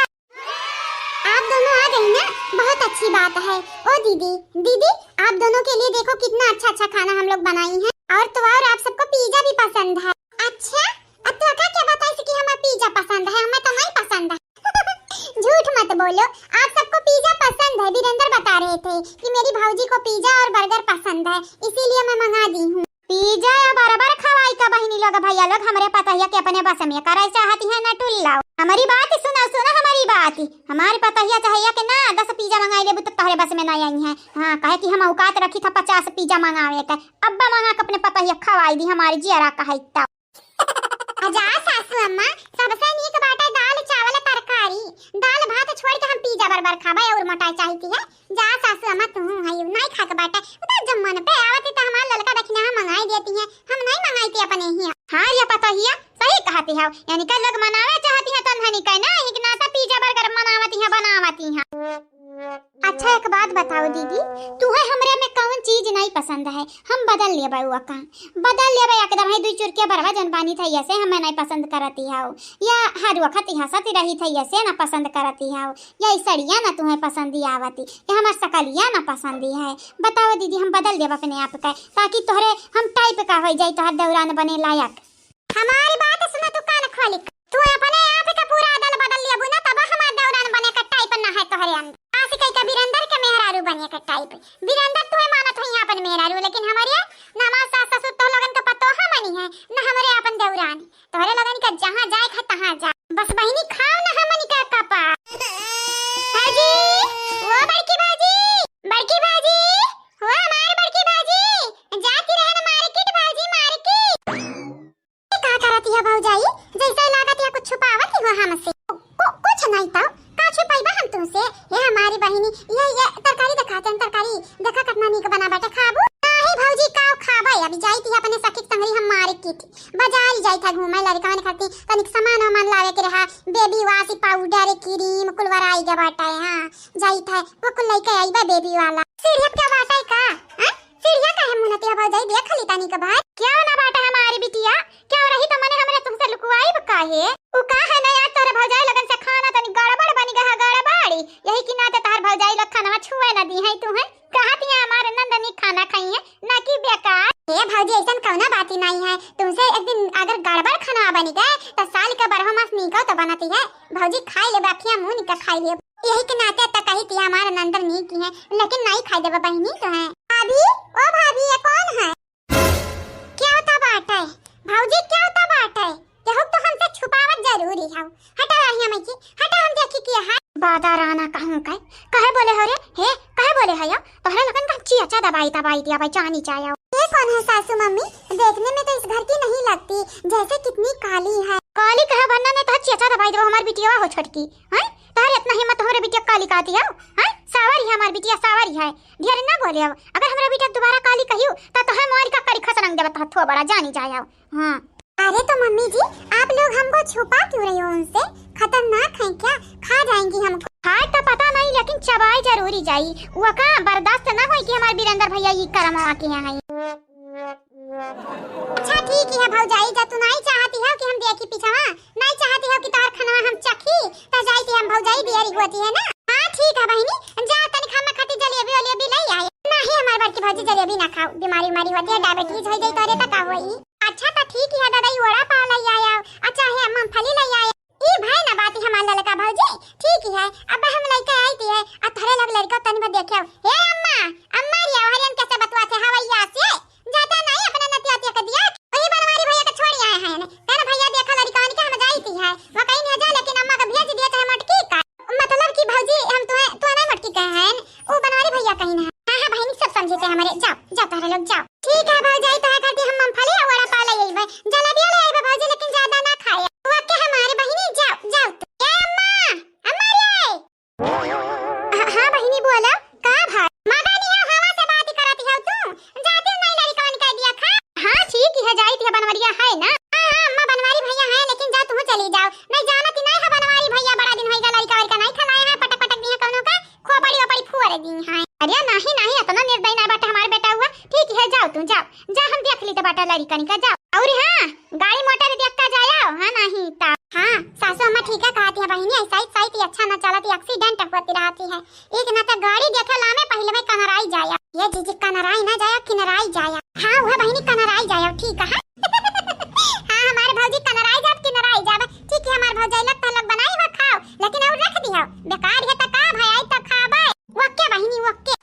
आप दोनों आ गई ना बहुत अच्छी बात है। ओ दीदी आप दोनों के लिए देखो कितना अच्छा खाना हम लोग बनाई है और आप सबको पिज्जा भी पसंद है। अच्छा अब तो क्या बताई कि हमें पिज्जा पसंद है हमें तो नहीं पसंद है। झूठ मत बोलो आप सबको पिज्जा पसंद है। वीरेंद्र बता रहे थे कि मेरी भाऊजी को पिज्जा और बर्गर पसंद है इसीलिए मैं मंगा दी हूँ। पिज्जा या बराबर खवाई का बहनी लोग भैया लोग हमरे पतहिया के अपने बस में करे चाहती है ना टुल्लाओ हमारी बात सुना हमारी बात हमारी पतहिया चाहिए कि ना 10 पिज्जा मंगाई लेबू तो तोहरे बस में नहीं आई है। हाँ कहे कि हम औकात रखी था 50 पिज्जा मंगावे के अब्बा मंगा के अपने पतहिया खवाई दी हमारी जियरा कहे ता आजा सासू अम्मा सबसे नीक बात है दाल चावल तरकारी दाल भात छोड़ के हम पिज्जा बर्गर खाबे और मोटाई चाहती है। जा सासू अम्मा तू है नहीं खा के बाटे तो जब मन पे आवती तो हमार ललका दखना हम मंगाई देती है हम नहीं मंगाई अपने ही। हां ये पता ही सही कहती है यानी कि लोग मनावे चाहती है तो नहीं कहना है कि ना तो पिज्जा बर्गर मनावती है बनावती है। अच्छा एक बात बताओ दीदी तू है हमरे में कौन चीज नहीं पसंद है हम बदल ले बउआ का बदल ले एकदम है दुई चुरकिया बरवा जन बानी था ऐसे हमें नहीं पसंद करती है या हर वक्त हंसती रही था ऐसे ना पसंद करती है या सड़िया ना तुम्हें पसंद आवती या हमार सकलिया ना पसंद है। बताओ दीदी हम बदल देब अपने आप का ताकि तोहरे हम टाइप का हो जाए तोहर दौरान बने लायक। हमारी बात सुन तू कान खोली तू अपने आप का पूरा अदल बदल लेबू ना तब हमार दौरान बने का टाइप ना है तोहरे अंदर आसी कई का बिरंदर के मेहरारू बने का टाइप बिरंदर तू मानत है अपन मेहरारू लेकिन हमारे ना हमार सास ससुर तो लगन का पतो हमनी है ना हमारे अपन दौरान तोहरे लगन का जहां जाए खा तहां जा बस बहिनी खाओ ना हमनी का कपा भाजी वो बड़की भाजी वो हमार बड़की भाजी जाती रहन मार्केट भाजी मार्केट का करती है भौजाई जैसे लागत है कुछ छुपावत ही हो हमसे कुछ नहीं तो का छुपाईबा हम तुमसे ये हमारी बहिनी ये तरकारी दिखाते हैं तरकारी देखा कितना नीक बना बेटा खाबू नहीं भौजी काव खाबा अभी जाई थी अपने सखी संगरी हम मार्केट बाजार जाई था घूमे लड़का ने खाती तनिक सामान वामान लावे के रहा बेबी वासी पाउडर क्रीम कुल वराई के बाटा है हां जाई था वो कुल लेके आईबा बेबी वाला सीढ़िया का बाटा का हां सीढ़िया का है मुनतिया भौजाई देख ली तानी का बात क्या ना बाटा हमारी बिटिया क्या रही तो मने हमरे तुमसे लुकवाई काहे उ का है ना यार तोरे भौजाई लगन से खाना तनी गड़बड़ बनी गहा गड़बड़ी यही कि ना तार भौजाई लग खाना छुए ना दी है तू है कहत है हमारे नंदनी खाना खाई है ना कि बेकार ए भौजी ऐसन कौना बात ही नहीं है तुमसे एक दिन अगर गड़बड़ खाना बनी गए तो साल का बारह मास निका तो बनाती है भौजी खाई ले बाकिया मुंह निका खाई ले यही के नाते तक कही थी हमारे नंदन नहीं की है लेकिन नहीं खाई देबा बहिनी तो है भाभी ओ भाभी ये कौन है क्या होता बात है भौजी क्या होता बात है यह तो हमसे छुपावत जरूरी है हटा रही है मैं हटा हम देखी किया है बादाराना कहूं कहे बोले हो रे हे कहे बोले है या तोहरे लगन का ची अच्छा दबाई दिया भाई चानी चाया ये कौन है सासू मम्मी देखने में तो इस घर की नहीं लगती जैसे कितनी काली है काली कहे बनना ने तो ची अच्छा दबाई दो हमारी बिटिया हो छोटकी हैं तोहरे इतना हिम्मत होरे बिटिया काली कहती है हैं सावरी है हमारी बिटिया सावरी है ढेर ना बोले अब अगर हमरा बिटिया दोबारा काली कहियो तो तोहे मोर का कड़ी खसरंग देबत हथो बड़ा जानी जाया हां अरे तो मम्मी जी आप लोग हमको छुपा क्यों रही हो उनसे खतरनाक है क्या खा जाएंगी हमको हाँ तो पता नहीं लेकिन चबाई जरूरी जाई वो का बर्दाश्त ना होई कि हमारे बीरेंद्र भैया ये करमवा के यहाँ अच्छा ठीक है भौजाई जा तू नहीं चाहती हो कि हम देखी पीछवा नहीं चाहती हो कि तार खाना हम चखी तो जाई हम भौजाई देरी होती है ना हां ठीक है बहिनी जा तनी खाना खाती जलेबी वलेबी ले आई नहीं हमारे बड़की भौजी जलेबी ना खाओ बीमारी होती है डायबिटीज हो जाई तोरे तक होई अच्छा तो ठीक है दादा ये वड़ा पाव ले आया अच्छा है मूंगफली ले आया ई भाई ना बात हमार ललका भौजी ठीक है अब हम लेके आई थी आ थारे लग लड़का तनी में देखियो हे अम्मा ये हरियन कैसे बतवाते हवैया से ज्यादा नहीं अपने नतिया के दिया वही बनवारी भैया के छोड़ी आए हैं तेरा भैया देखा लड़का के हम जाई थी है वो कहीं नहीं जा लेकिन अम्मा का भेज दिया चाहे मटकी का मतलब कि भौजी हम तो ना मटकी कहे हैं वो बनवारी भैया कहीं ना हां बहनी सब समझे थे हमारे जाओ तारे लोग जाओ ठीक है भौजाई तो करती हम मूंगफली और वड़ा पाव ले आइबे जलेबी ले आइबे भौजी लेकिन ज्यादा ना खाए ओके हमारे बहिनी जाओ ए अम्मा रे हां बहिनी बोलो का भाई मगानी है हवा से बात करती है तू जाती नहीं लड़का ने कह दिया खा हां ठीक है जाई थी बनवारिया है ना हां अम्मा बनवारी भैया है लेकिन जा तुम चली जाओ नहीं जानती नहीं है बनवारी भैया बड़ा दिन होइगा लड़का नहीं खलाए है पटक दिया कोनो का खोपड़ी फुअरे दी है अरे नहीं इतना निर्दय ना बेटा हमारे बेटा हुआ ठीक है जाओ तुम जा हम देख ली तो बेटा लड़का का जाओ और हां गाड़ी मोटर देख का जाओ हां नहीं ता हां सासू अम्मा ठीक है कहती है बहिनी ऐसा ही अच्छा ना चलती एक्सीडेंट होती रहती है एक ना तो गाड़ी देखे लामे पहले में कनराई जाया ये जीजी कनराई ना जाया किनराई जाया हां वह बहिनी कनराई जाया ठीक है हां हमारे भौजी कनराई जाब किनराई जाब ठीक है हमारे भौजाई लग तलक बनाई हुआ खाओ लेकिन और रख दियो बेकार है त का भाई आई त खाबे वक्के बहिनी वक्के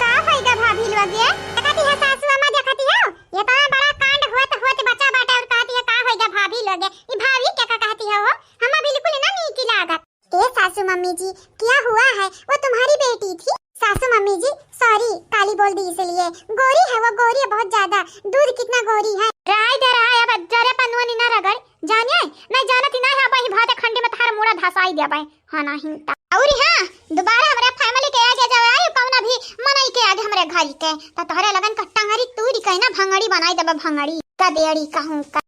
का होइगा भाभी लोग ये कहती है सासू अम्मा देखती हो ये तो बड़ा कांड होत बचा बाटा और कहती है का होइगा भाभी लोग ये भाभी क्या कहती है वो हम बिल्कुल ना नहीं की लागत ए सासू मम्मी जी क्या हुआ है वो तुम्हारी बेटी थी सासू मम्मी जी सॉरी काली बोल दी इसलिए गोरी है वो गोरी है बहुत ज्यादा दूध कितना गोरी है राय दे रहा है अब जरे पनवनी ना रगड़ जानिए नहीं जानती ना है बही भाते खंडी में थार मुड़ा धसाई दे भाई हां नहीं ता और हां दोबारा हमारे फैमिली के आगे जावे आयो कौना भी मनई के आगे हमरे घर के त तोहरे लगन का टंगरी तूरी कहीं ना भंगड़ी बनाई देबे भंगड़ी का देड़ी कहूं का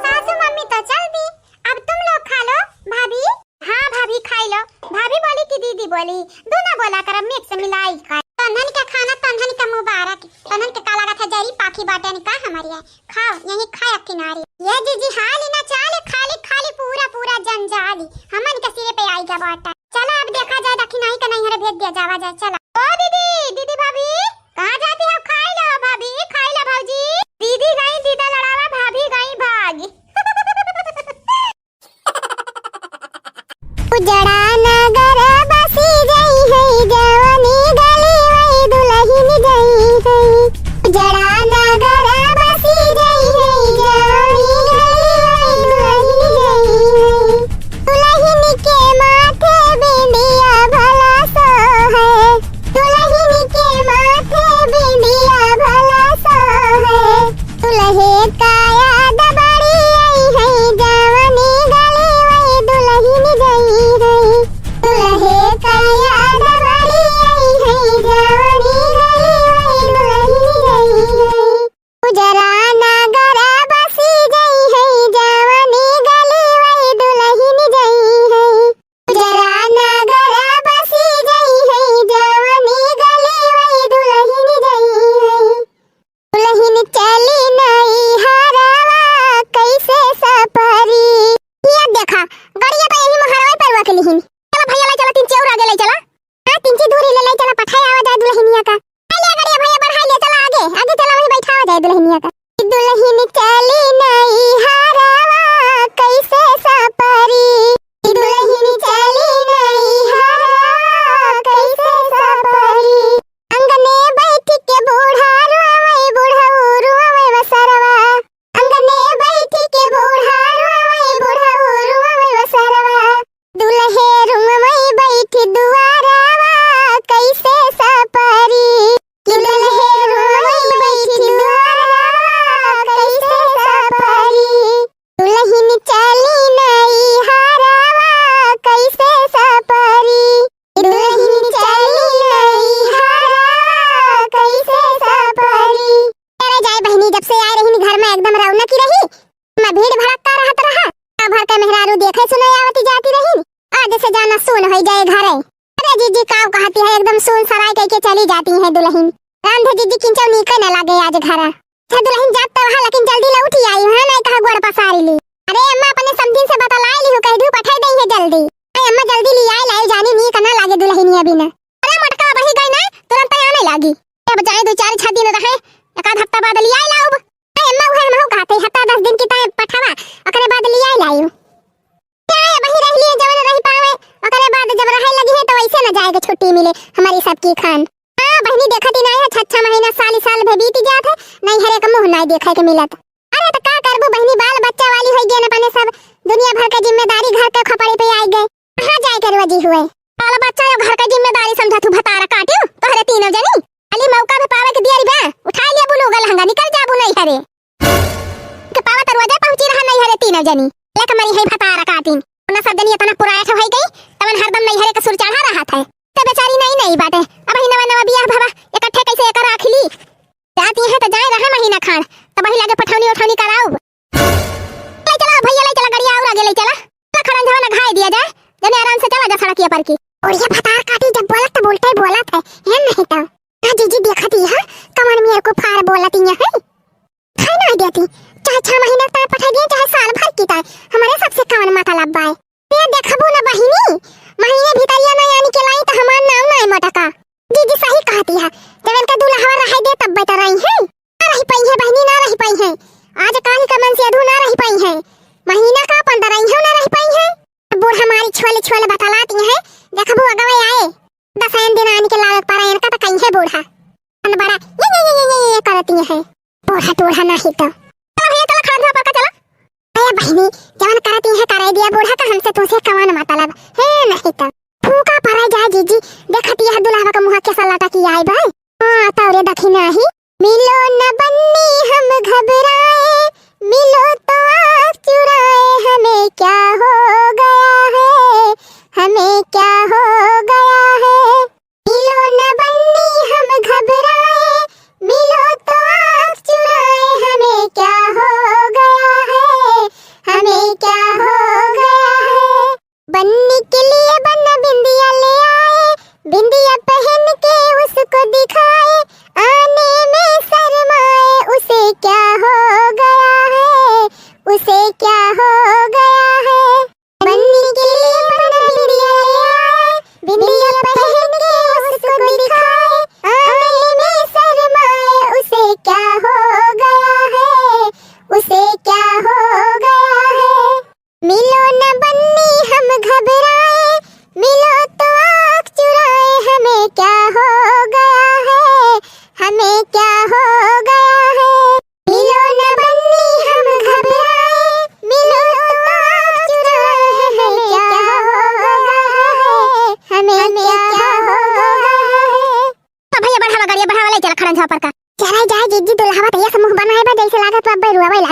सासू मम्मी तो चल दी अब तुम लोग खा लो भाभी हां भाभी खाई लो भाभी बोली कि दीदी बोली दोनों बोला कर मिक्स मिलाई खाए। तंधन का खाना तंधन का मुबारक। तंधन के काला था जरी पाखी बाटन का हमारी है खाओ यही खाया किनारे। ये जीजी हाली ना चाले खाली खाली पूरा पूरा जंजाली हमन के सिरे पे आई जा बाटा। चलो अब देखा जाए दखिनाई का नहीं हरे भेज दिया जावा जाए। चला ओ दीदी दीदी भाभी कहाँ जाती है? खाई लो भाभी खाई लो भाजी। दीदी गई दीदा लड़ावा भाभी गई भाग। उजड़ा नगर बसी गई है जवानी गली वही दुल्हन गई है। उजड़ा नगर बसी गई है जवानी गली वही दुल्हन गई है। दुल्हन के माथे बिंदिया भला सो है। दुल्हन के माथे बिंदिया भला सो है। दुल्हे का याद बड़ी आई है जवानी गली वही दुल्हन गई है। दुल्हे का याद बड़ी आई है जवानी गली वही दुल्हन गई है। उजरा नगर बसी गई है जवानी गली वही दुल्हन गई है। उजरा नगर बसी गई है जवानी गली वही दुल्हन गई है। दुल्हन चली नहीं हरवा कैसे सफरी। ये देखा गड़िया तो यही महाराज परवा के लिहिन। चला भैया ले चला तीन चौर आगे ले चला। हां तीन ची दूरी ले चला पठाया आवा जाए दुल्हनिया का। ले गड़िया भैया बढ़ा ले चला आगे आगे चला वहीं बैठा आ जाए दुल्हनिया का। दुल्हन चली नहीं हरवा कैसे सफरी। दुल्हन चली नहीं हरवा कैसे सफरी। अंगने बैठ के बूढ़ा रोवे बूढ़ा रोवे वसरवा। अंगने बैठ के बूढ़ा रोवे बूढ़ा रोवे वसरवा। दुल्हे रूम में बैठ दुआरवा कैसे सफरी। दुल्हे रूम में बैठ दुआरवा कैसे सफरी। दुल्हन चली नहीं हरवा कैसे सफरी। दुल्हन चली नहीं हरवा कैसे सफरी। अरे जाए बहनी जब से आए रही घर में एकदम रौनक ही रही। मैं भीड़ भड़कता रहत रहा। भर के मेहरारू देखे सुने आवती जाती रही। आज से जाना सुन हो जाए घरे। अरे जीजी काव कहती है एकदम सुन सराय कह के चली जाती है दुल्हन। रांधे जीजी किंचौ नीके न लागे आज घर। अच्छा दुल्हन जात तो वहां लेकिन जल्दी ल उठी आई है नहीं कहा गोड़ पसारी ली। अरे अम्मा अपने समझिन से बतलाई ली हो कह दू पठाई दई है जल्दी। अरे अम्मा जल्दी ली आई लाई जानी नी कना लागे दुल्हनिया बिना। अरे मटका बही गई ना तुरंत आने लागी। अब जाए दो चार 6 दिन रहे एक आध हफ्ता बाद ली आई लाऊब। अरे अम्मा वहां महू कहते हफ्ता 10 दिन की ताए पठावा ओकरे बाद ली आई लाऊ। क्या बही रह लिए जवन रही पावे ओकरे बाद जब रहे लगी है तो ऐसे न जाएगा छुट्टी मिले हमारी सबकी खान। हां बहनी देखती नहीं है 6 महीना साल भे बीत जात है नहीं हरे का मुंह नहीं देखे के मिलत। अरे तो का करबू बहनी बाल बच्चा वाली होई गेन अपने सब दुनिया भर के जिम्मेदारी घर के खपड़े पे आई गए। कहां जाए के रोजी हुए बाल बच्चा घर का जिम्मेदारी समझा तू भतारा काटियो तोहरे तीनों जनी अली मौका पे पावे के दियारी बा उठा लिया बुलू गल हंगा निकल जाबू नहीं हरे के पावा दरवाजा पहुंची रहा नहीं हरे तीनों जनी लेक मरी है भतारा काटिन उन सब जनी इतना पुराया हो गई तवन हरदम नहीं हरे के सुर चढ़ा रहा था। तो बेचारी नहीं बाटे अब ही नवा बियाह भवा इकट्ठे कैसे कर आखिली जाती है तो जाए रहा महीना खान तब ही लागे पठौनी उठौनी कराओ। ले चला भैया ले चला गड़िया और आगे ले चला खड़न धवन घाय दिया जाए जने आराम से चला जा सड़किया पर की। और ये भतार काटी जब बोलत तो बोलते बोलत है नहीं तो हां जीजी देखती है कमर मेरे को फार बोलती है खाई नहीं देती चाहे 6 महीना तक पठा दिए चाहे साल भर की तक हमारे सबसे कौन मतलब बाय ते देखबू ना बहिनी महीने भीतरिया ना यानी के लाई तो हमार नाम नहीं मटका। जीजी सही कहती है जब इनका दूल्हा रह दे तब बता रही है ना रही पाई है बहनी ना रही पाई है आज काल का मन से अधू ना रही पाई है महीना का 15 ही ना रही पाई है। बूढ़ हमारी छोले बतलाती है देखबू अगवे आए 10 दिन आने के लायक पारा इनका तो कहीं है बूढ़ा अन बड़ा ये करती है बूढ़ा टूढ़ा नहीं तो चलो भैया चलो खाना पका चला। अरे बहनी जवन करती है करे दिया बूढ़ा का हमसे तुझे कौन मतलब है नहीं तो फूका परा जा जीजी देखती है दुल्हा का मुंह कैसा लटा की आई भाई। हां तौरे दखिना ही मिलो न बन्नी हम घबराए मिलो तो आँख चुराए हमें क्या हो गया है हमें क्या हो गया है। मिलो न बन्नी हम घबराए मिलो तो आँख चुराए हमें क्या हो गया है हमें क्या हो गया है। बन्नी के लिए बन्ना बिंदिया ले आए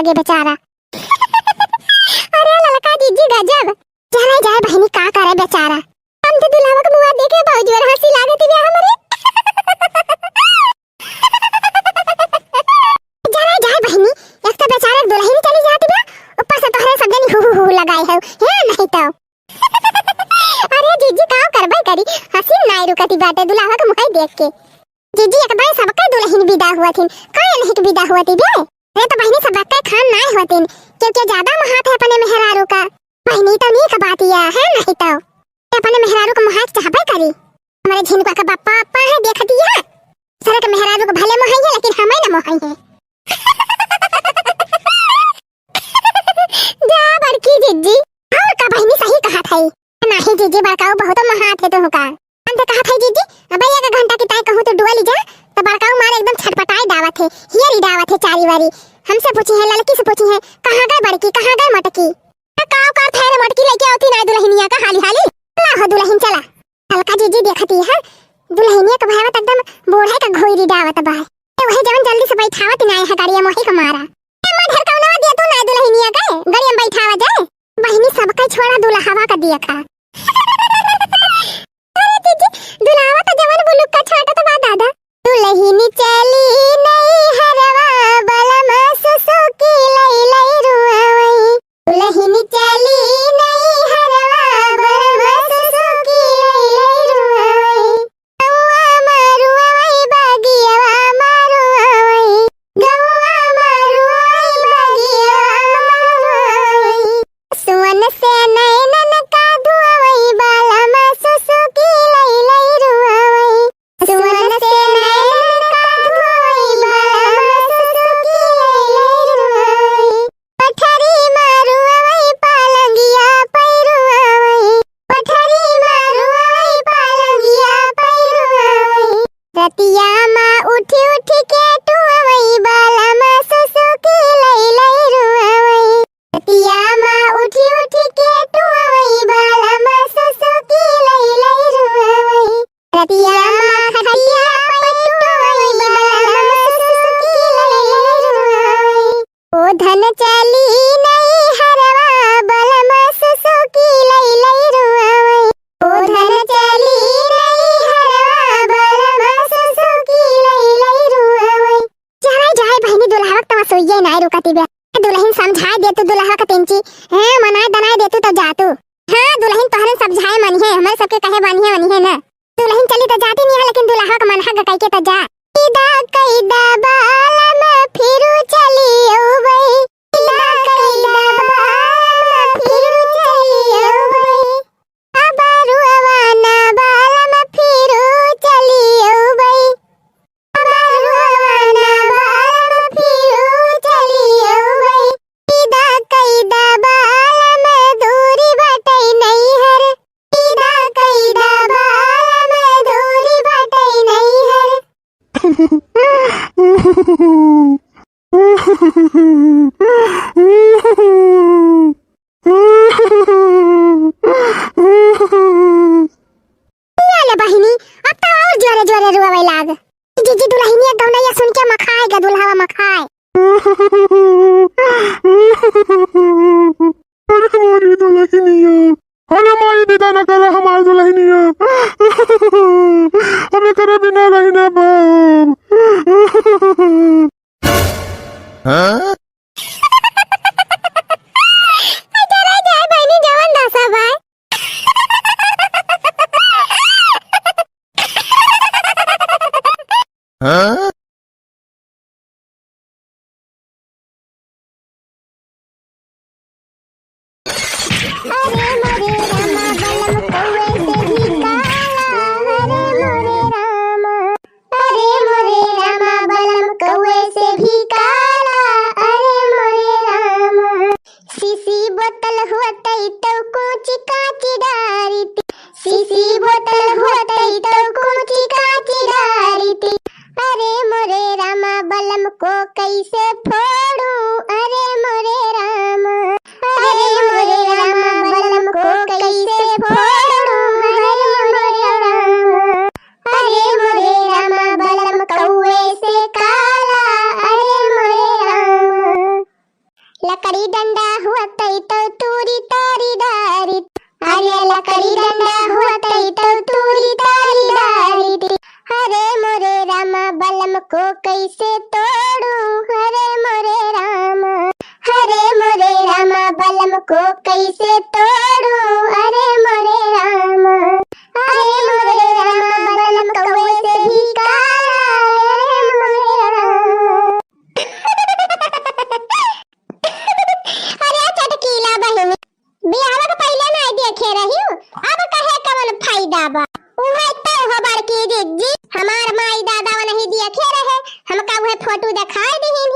लागे बेचारा। अरे ललका जीजी गजब, जाने जाए बहनी का करे बेचारा। हम तो दुल्हा का मुंह देखे बहुत जोर हंसी लागत बे हमरे। जाने जाए बहनी, एक तो बेचारा दुल्हन चली जाती बे, ऊपर से तोहरे सब जनी हु लगाए है नहीं तो। अरे जीजी का करबे करी, हंसी नाई रुकती बाटे दुल्हा का मुंह देख के। जीजी एक बार सबके दुल्हन विदा हुआ थी, काहे नहीं विदा हुआ थी बे? अरे तो बहनी सबके खान ना होते, क्योंकि ज्यादा महात है अपने मेहरारू का। बहनी तो नहीं का बात है नहीं तो अपने मेहरारू को महात चाहबे करी। हमारे झिनका का बापा पापा है देखती है, सारे के मेहरारू को भले मोहाई है लेकिन हमें ना मोहाई है। जा बड़की जीजी, और का बहनी सही कहा था। नहीं जीजी बड़काऊ बहुत महात है तो का। अंत कहा था जीजी, अबे एक घंटा की ताई कहूं तो डुआ ली जा, तो बड़काऊ मारे एकदम छटपटाई दावत है, हियरी दावत है चारी वारी। हमसे पूछी है, लड़की से पूछी है, कहां गए बड़की कहां गए मटकी? काव कर थेरे मटकी लेके आती ना दुल्हनिया का हाली हाली। ला हो दुल्हन चला। हल्का जीजी देखती है, दुल्हनिया का भावत एकदम बूढ़े का घोईरी दावत बा। वही जवन जल्दी से बैठावत ना है गाड़िया मोही का मारा। मैं ढेर कौना दे तू ना दुल्हनिया का गाड़िया में बैठावा जाए। बहनी सबका छोड़ा दुल्हावा का दिया का। अरे जीजी दुल्हावा तो जवन बुलुक का छोटा तो बा दादा। दुल्हनी चली नहीं हरवा बलमा सुसुकी लई लई रुआवई। दुल्हनी चली नहीं हरवा बलमा सुसुकी लई लई रुआवई। गौआ मारुआवई बागियावा मारुआवई। गौआ मारुआवई बागियावा मारुआवई। सुवन से नैनन का धुआवई बलमा सुसुकी लई लई रुआवई। सुवन से रतिया माँ उठी उठी के टुआवई बलमा सुसुकी लई लई रुआवई। रतिया माँ उठी उठी के टुआवई बलमा सुसुकी लई लई रुआवई। रतिया माँ खटिया पे टुआवई बलमा सुसुकी लई लई रुआवई। ओ धन चली नहीं हरवा बलमा सुसुकी लई लई रुआवई। ओ धन चली नहीं हरवा बलमा सुसुकी लई लई रुआवई। जाए जाए बहनी दुल्हा तवा सोइए नाय रुकती बे। दुल्हन समझाए दे तू दुल्हा का तेंची, हां मनाए दनाए दे तू तो जा तू। हां दुल्हन तोहरे समझाए मन है, हमारे सबके कहे बनी है ना। दुल्हन चली तो जाती नहीं है लेकिन दुल्हा का मन है कह के तो जा। इदा कईदा बालम फिरू चली औबई। इदा कईदा बालम फिरू चली औबई। अबारू अवाना बालम फिरू चली औबई। अबारू अवाना बालम फिरू चली औबई। इदा कईदा बालम दूरी बटई नहीं हर। इदा कईदा बालम दूरी बटई नहीं हर। बहिनी अब तो और जोरे जोरे रुआवे लाग। जीजी दुल्हनिया दौनैया सुन के मखाएगा दुल्हावा मखाए। अरे हमारी दुल्हनिया, अरे हमारी विदा न करे हमारी दुल्हनिया, हमें करे बिना रहना बाप। हाँ? जरा जाए बहनी जवन दसा भाई। हाँ? अरे मोरे रामा बलम कौवे से भी काला। अरे मोरे रामा बलम कौवे से भी काला। अरे मोरे रामा सीसी बोतल होतई तो कोची काची डारी थी। सीसी बोतल होतई तो कोची काची डारी थी। अरे मोरे रामा बलम को कैसे फोड़ूं। अरे मोरे रामा, अरे मोरे रामा बलम को कैसे फोड़ूं। अरे मोरे रामा, अरे मोरे रामा बलम कौवे से काला। अरे मोरे रामा, डंडा हुआ तई तो तूरी तारी डारी, अरे लकड़ी डंडा हुआ तई तो तूरी तारी डारी। हरे मोरे रामा बलम को कैसे तोड़ूं, हरे मोरे रामा, हरे मोरे रामा बलम को कैसे तोड़ूं, अरे मोरे रामा, अरे मोरे रामा बलम कौवे से भी काला, अरे मोरे रामा। अरे चटकीला बहिनी, बियाह के पहले नहीं देखे रही हूँ, अब कहे कवन फायदा बा। उहे तो हो बड़की जिज्जी, हमार माई दादा नहीं देखे रहे, हमका वह फोटो दिखाई दीहिन,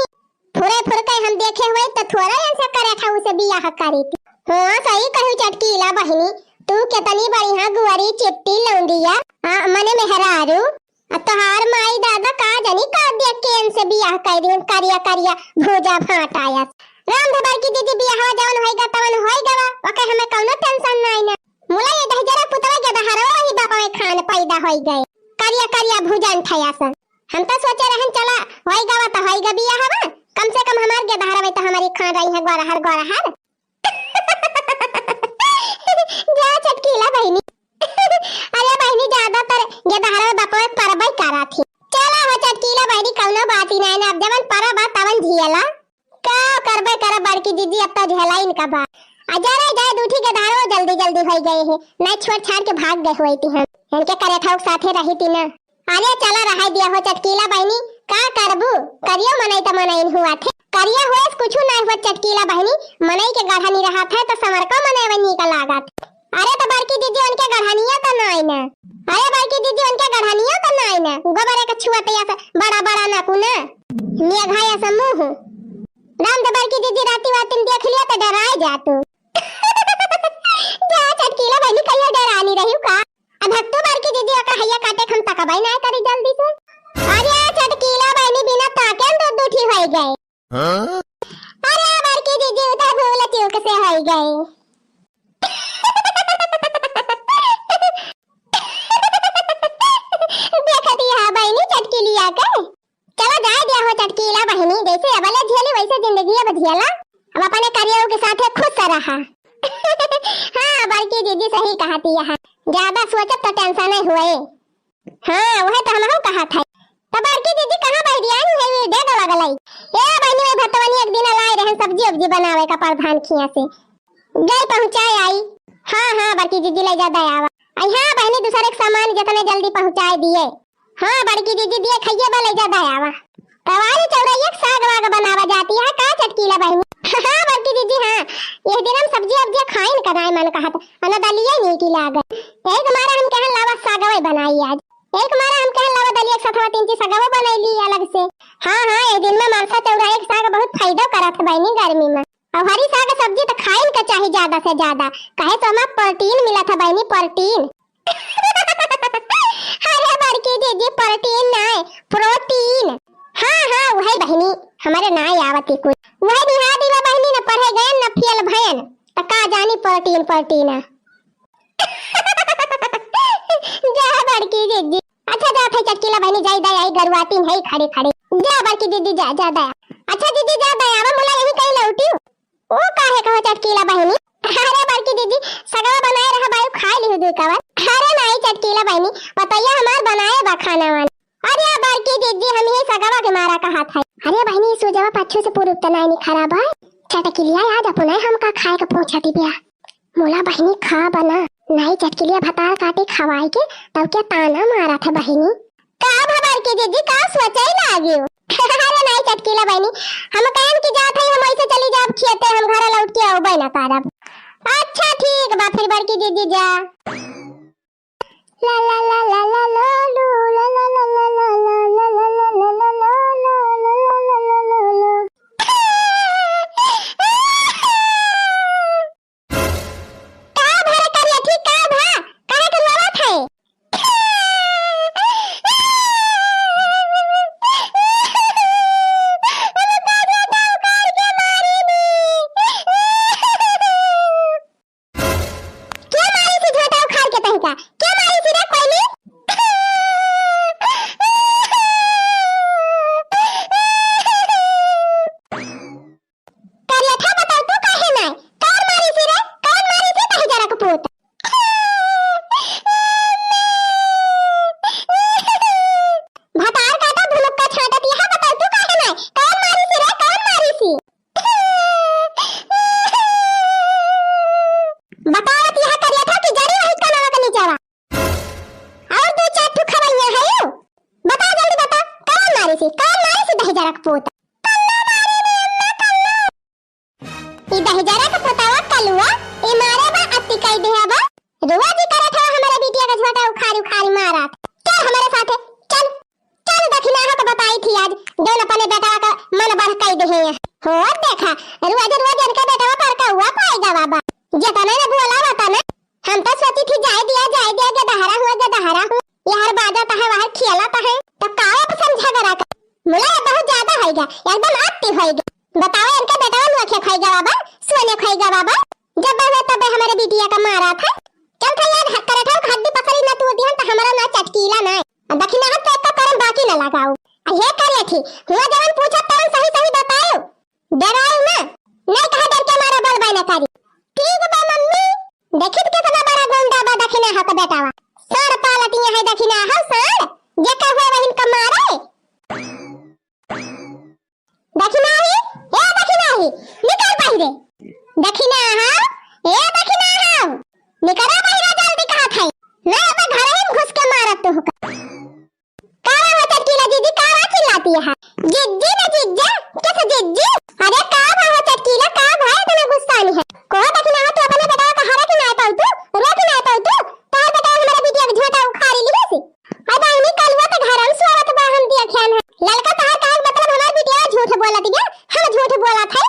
फुरे फुर के हम देखे हुए तो थोड़ा ऐसे करे था उसे बियाह करी थी। हाँ सही कहू चटकीला बहिनी, तू कितनी बढ़िया गुआरी चिट्टी लौंडिया, मने मेहरारू। तोहार माई दादा का जानी का देख के इनसे बियाह कर दी, करिया करिया भोजा भाट आया। राम धबर की दीदी बियाह जवन होइगा तवन होइगा, ओके हमें कौनो टेंशन नहीं ना। मुला ये दह जरा पुतवा के दहरवा ही बापा में खान पैदा होई गए, करिया करिया भुजन थयासन। हम तो सोचे रहन चला होइगा तो होइगा बियाह हवा, कम से कम हमार के दहरवा तो हमारी खान रही है गोरहर गोरहर। जा चटकीला बहिनी। अरे बहिनी ज्यादातर ये दहरवा बापा में परबई करा थी। चला हो चटकीला बहिनी कौनो बात ही नहीं ना, अब जवन परबा तवन झियला का करबे कर बड़की दीदी, अब तो झेला इनका बा। अजरे जाए दूठी के धारो जल्दी जल्दी हो गए हैं, नहीं छोड़ छाड़ के भाग गए हुई थी हम, इनके करे था साथे रही थी ना। अरे चला रहा दिया हो चटकीला बहनी, का करबू करियो मनई तो मनई हुआ थे, करिया हुए कुछ नहीं हुआ चटकीला बहनी, मनई के गढ़ा नहीं रहा था तो समर को मनई बनी का लागत। अरे तो बड़की दीदी उनके गढ़ानिया तो नहीं ना, अरे बड़की दीदी उनके गढ़ानिया तो नहीं ना, गोबर का छुआ पे ऐसा बड़ा बड़ा ना कुना मेघा ऐसा मुंह। राम तो बड़की दीदी राती वाती देख लिया तो डराए जा तू। जा चटकीला बहनी कहियो डरानी रही का, अब तो बड़की दीदी का हैया काटे हम तकबाई ना करी जल्दी से। अरे चटकीला बहनी बिना ताके दूध दूठी हो गए। अरे बड़की दीदी उधर भूल चूक से हो गए। देखती है बहनी चटकीली आके, चलो जाए दिया हो चटकीला बहनी, जैसे अबले झेली वैसे जिंदगी अब झेला, अब अपने करियर के साथ खुश रहा। हाँ बड़की दीदी सही कहती है, ज्यादा सोचत तो टेंशन नहीं हुए। हाँ वह तो हम कहा था। तो बड़की दीदी कहाँ बैठ गई है, ये डेग लगलाई। ए बहनी में भतवनी एक दिन लाए रहे सब्जी उब्जी बनावे का प्रधान खिया से, गई पहुंचाए आई। हाँ हाँ बड़की दीदी ले जा दयावा आई। हाँ बहनी दूसरे सामान जितने जल्दी पहुंचाए दिए। हाँ बड़की दीदी दिए खाइए बा ले जा दयावा। तवारी चौड़ैया साग वाग बनावा जाती है का चटकीला बहनी। हाँ बड़की दीदी हाँ, ये दिन हम सब्जी अब्जी खाइन कराए मन कहत, अना दलिया नहीं की लागत। एक मारा हम कहन लावा सागवे बनाई आज, एक मारा हम कहन लावा दलिया साथवा तीन चीज सागवे बनाईली अलग से। हाँ हाँ ये दिन में मानसा चौड़ा एक साग बहुत फायदा करत बहनी गर्मी में, और हरी साग सब्जी तो खाइन का चाहिए ज्यादा से ज्यादा, कहे तो हमें प्रोटीन मिला था बहनी, प्रोटीन। अरे बड़की दीदी प्रोटीन नहीं प्रोटीन। हाँ हाँ वही बहनी हमारे ना आवती कुछ, वही बिहार दिवा बहनी न पढ़े गए न फेल भयन, तो का जानी प्रोटीन प्रोटीन। जा बड़की दीदी, अच्छा जा थे चटकीला बहनी जाई दया आई गरुआती है खड़े खड़े, जा बड़की दीदी जा जा दया। अच्छा दीदी जा दया अब मुला यही कहीं लौटी ओ काहे कहो चटकीला बहनी। अरे बड़की दीदी सगवा बनाए रहा बायू खा ली दू कवर। अरे नहीं चटकीला बहनी बताइए हमार बनाए बा खाना वाना। अरे बड़की दीदी हम ही सगवा के मारा कहा था। अरे बहनी सोजवा पाछू से पूरा उतना नहीं खराब है, चटकीलिया याद अपने हम का खाए का पूछा दी बिया। मोला बहनी खा बना नहीं चटकीलिया भतार काटे खवाई के तब क्या ताना मारा था बहनी। का भबर की दीदी का सोचे लागियो। अरे नहीं चटकीला बहनी हम कहन की जात है हम ऐसे चली जाब खेते हम घर लौट के आऊ बना तारब। अच्छा ठीक बा फिर बड़की दीदी जा। ला ला ला ला ला ला ला ला ला ला ला ला ला ला ला ला ला दहजरा का पोतावा कलुआ ए मारे बा अति कई दे बा रोज ही करत है हमारे बिटिया का झोटा उखाड़ उखाड़ मारा। चल हमारे साथे चल चल दक्षिणा हो तो बताई थी आज दोनों अपने बेटा का मन बढ़ कई दे है हो देखा रोज रोज इनका बेटा पर का हुआ पाएगा बाबा जतने ने बोला बता ना हम तो सोची थी जाए दिया के दहरा हूं यार बाजा है वहां खेला है तो काहे पे समझा करा मुला बहुत ज्यादा होएगा एकदम आती होएगी। बताओ इनका बेटा लोखे खाएगा बाबा सोने खाएगा बाबा जब बाबा तब हमारे बिटिया का मारा था चल था यार करे था हड्डी पकड़ी ना तू दिहन तो हमारा ना चटकीला ना दक्षिणा हाथ तो करम बाकी ना लगाओ ये करे थी हुआ जवन पूछा तवन सही सही बताओ डराओ ना नहीं कहा डर के मारा बोल बाय ना करी ठीक बा मम्मी देखित कितना बड़ा गुंडा बा दक्षिणा हाथ बेटावा सार पालतिया है दक्षिणा हाथ सार जे का हुआ वहिन का मारे दक्षिणा ही निकल बाहर दक्षिणा हां ए दक्षिणा हां निकल बाहर जल्दी कहा था ना अब घर में घुस के मारत तो होगा कारा होता कीला दीदी कारा चिल्लाती है जिज्जी ना जिज्जा कैसे जिज्जी अरे का हो चटकीला का भाई इतना गुस्सा नहीं है को दक्षिणा तो अपने बेटा का हरा के ना पाऊ तू रोक ना पाऊ तू तार बेटा हमारा बिटिया का झोटा उखाड़ी ली सी अब आईनी कलवा तो घर में सोरत बा हम दिया ख्याल है लड़का तार का मतलब हमारा बिटिया झूठ बोला दिया हम झूठ बोला था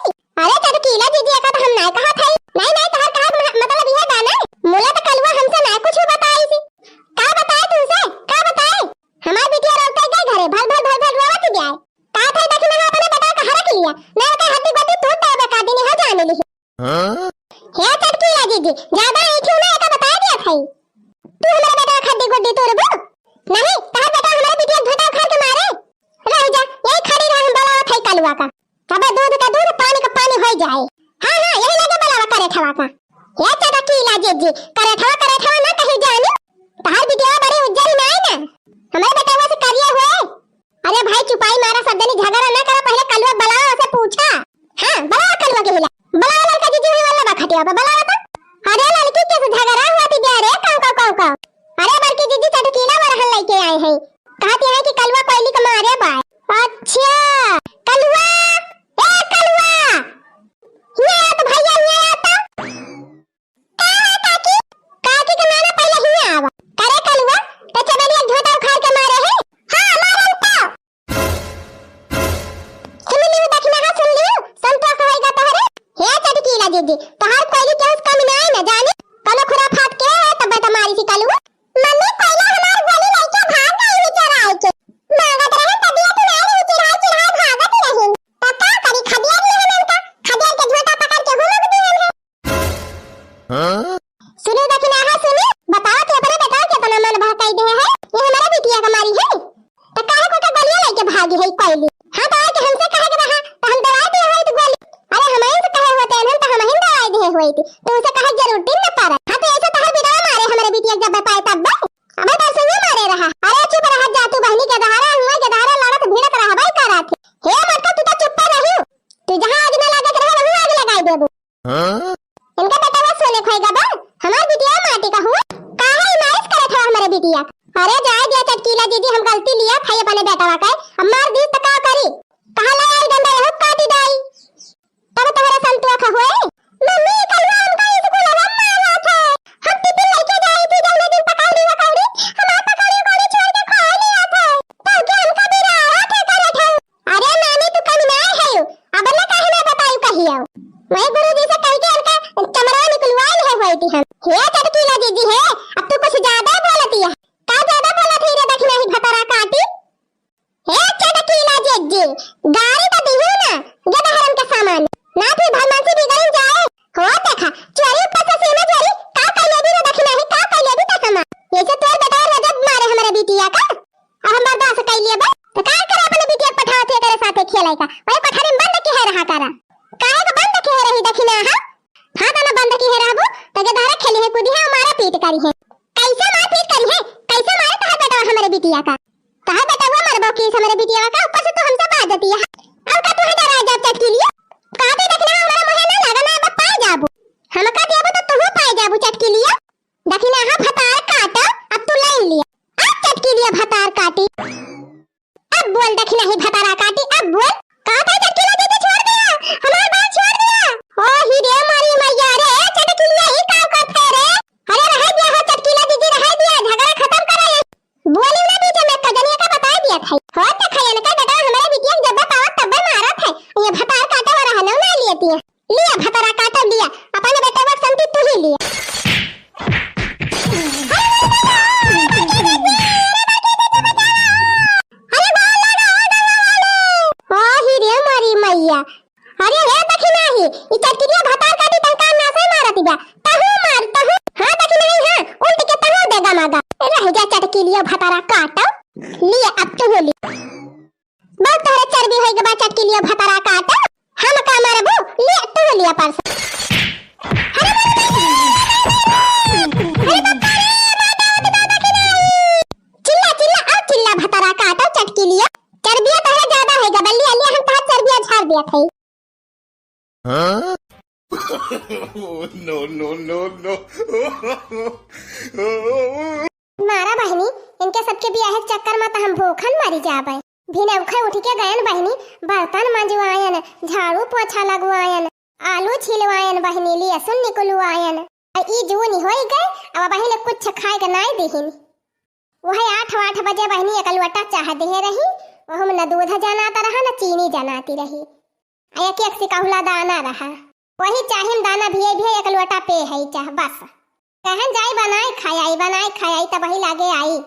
अरे चटकीला दीदी का तो हम ना कहा था नहीं तार का मतलब यह गाना मोला तो कलवा हमसे ना कुछ बताई थी का बताए तुमसे का बताए हमारी बिटिया रोते गए घरे भल रोवत गया का था दक्षिणा अपने बेटा का हरा के लिया मैं का हड्डी गोटी तोड़ दे बका देने हो जाने ली हे चटकीला दीदी ज्यादा ऐठी ना का बता दिया था तू हमारे बेटा का हड्डी गोटी तोड़ बो नहीं तार बेटा हमारे बिटिया झोटा खा के मारे रह जा यही खड़ी रह हम बोला था कलवा का अब दूध का दूध पानी का पानी हो जाए हां यही लगे बोला करे थवा का ये चटकीला दीदी करे थवा ना कहीं जाने तार बिटिया बड़ी उज्जैन में आई ना हमारे बेटा वो से करिए हुए अरे भाई चुपाई मारा सदनी झगड़ा ना करो पहले कलवा बलावा से पूछा हां बलावा कलवा के हिला बलावा लड़का जीजी वाला बखटिया बलावा था अरे लड़की के झगड़ा हुआ थी रे काऊ अरे बड़की जीजी चटकीला वाला लेके आए हैं कहते हैं कि कलवा पहली का मारे बाय अच्छा कलवा ए कलवा ये तो भैया ये आता काकी का नाना पहले ही आवा करे कलवा तो चमेलिया झोटा उखाड़ के मारे है हां मारन तो सुन लियो दक्षिणा सुन लियो संतो कहेगा तोहरे हे चटकीला दीदी तोहर कोई के उस कम ना ना जाने कलो खुरा फाट के तब तुम्हारी सी कलवा मम्मी पहले हमार गोली लेके भाग गई बेचारा आके मांगत रहे तबियत नहीं चिढ़ा भागत रहे पता करी खदिया नहीं है उनका खदिया के झोटा पकड़ के हम लोग दिए हैं सुनो दक्षिणा सुनो बताओ तो अपने बेटा के अपना मन बहकाई दे है ये हमारा बिटिया का मारी है तो काहे को का गलिया लेके भागी है कोई हां तो आके हमसे कहे के रहा तो हम दवाई दे होई तो गोली अरे हमें से कहे होते हैं तो हम ही दवाई दे होई थी तो उसे कहे जरूरत ही न पड़ा हां तो ऐसे तो हर बिना मारे हमारे बिटिया जब बताए तब अब तो सुन मारे रहा अरे चुप रह जा तू बहनी के दहारा हुआ के दहारा लड़त भिड़त रहा भाई करा थे हे मत तू तो चुप रही तू जहां आग न लगे रहे वहां आग लगाई देबू इनका बेटा वो सोने खाएगा बा हमार बिटिया माटी का हुआ काहे मारिश करे था हमारे बिटिया अरे जाए दिया चटकीला दीदी हम गलती लिया खाई अपने बेटा का हमार दी तो का करी कहां ले आई डंडा हो काटी दाई तब तुम्हारे संतुआ का हुए मम्मी कलवा हमका स्कूल में मारा था हम टिफिन लेके गए थे जब दिन पकड़ ली हमार पकड़ी गोली छोड़ के खा लिया था तो क्या हमका भी रहा था करे था अरे नानी तू कम ना है अब ना कहे ना बताई कहियो मैं गुरुजी से कह के उनका चमड़ा निकलवाई है हुई थी हम हे चटकीला दीदी है अब तू कुछ ज्यादा बोलती है का ज्यादा बोला थी रे दक्षिणा ही भतरा काटी हे चटकीला दीदी गाड़ी तो दी हो ना ये हरम का सामान ना फिर भरमासी बिगड़ पार्सल। चिल्ला चिल्ला और चिल्ला भतारा काटो चटकी लिया। चर्बिया तहरा ज्यादा है गबल्ली अलिया हम तहरा चर्बिया झाड़ दिया थई। No, no, no, no. मारा बहनी इनके सबके बियाह के चक्कर में तो हम भूखन मरी जाबे। भिने उखे उठ के गयन बहनी, बर्तन मंजवायन, झाड़ू पोछा लगवायन, आलू छिलवायन बहनी, लहसुन निकलवायन। ई जून होई गए अब बहनी कुछ खाए के नहीं देहिन। वही 8 बजे बहनी एक लोटा चाह दे रही, वह न दूध जनाता रहा न चीनी जनाती रही, एक एक सिकाहुला दाना रहा। वही चाहिम दाना भी एक लोटा पे है चाह बस। कहन जाई बनाए खाई तब वही लागे आई।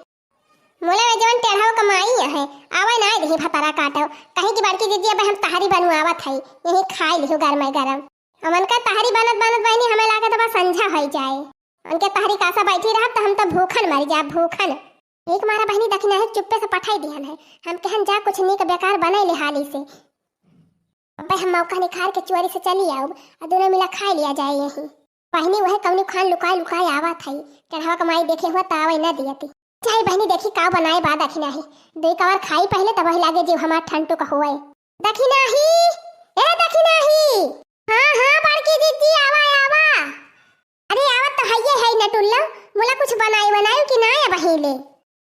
मोले में जवन टेढ़ाव कमाई है आवे ना दही भतारा काटो कहीं की बड़की दीदी अब हम तहारी बनवावत है यही खाई लियो गरम गरम। अमन का तहारी बनत बहनी हमें लागत बा संझा हो जाए। उनके तहारी कासा बैठी रहा तो हम तो भूखन मर जा भूखन। एक मारा बहनी दखना है चुप्पे से पठाई दिहन है। हम कहन जा कुछ नहीं का बेकार बने ले हाली से। अब हम मौका निखार के चोरी से चली आओ और दोनों मिला खा लिया जाए यही। बहनी वह कवनी खान लुकाई आवत है टेढ़ाव कमाई देखे हुआ तावे न दियती। चाहे बहनी देखी का बनाए बा दखना ही दे कवर खाई पहले तब लागे जीव हमार ठंटू का होए। दखना ही ए दखना ही हां बड़की दीदी आवा अरे आवत तो हइये है नटुल्ला मोला कुछ बनाए कि ना या बहिले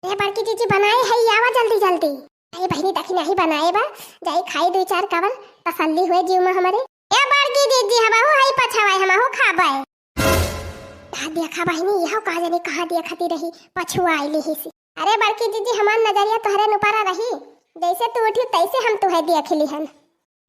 ए बड़की दीदी बनाए है आवा जल्दी ए बहनी दखना ही बनाए बा जाई खाई 2-4 कवर तसल्ली हुए जीव में हमारे। ए बड़की दीदी हवा हो हई पछवाए हम हो खाबे देखा बहनी यह कहा जाने कहा दिया खाती रही पछुआई ली ही। अरे बड़की दीदी हमार नजरिया तोहरे नुपारा रही जैसे तू उठी तैसे हम तुहे देख ली हन।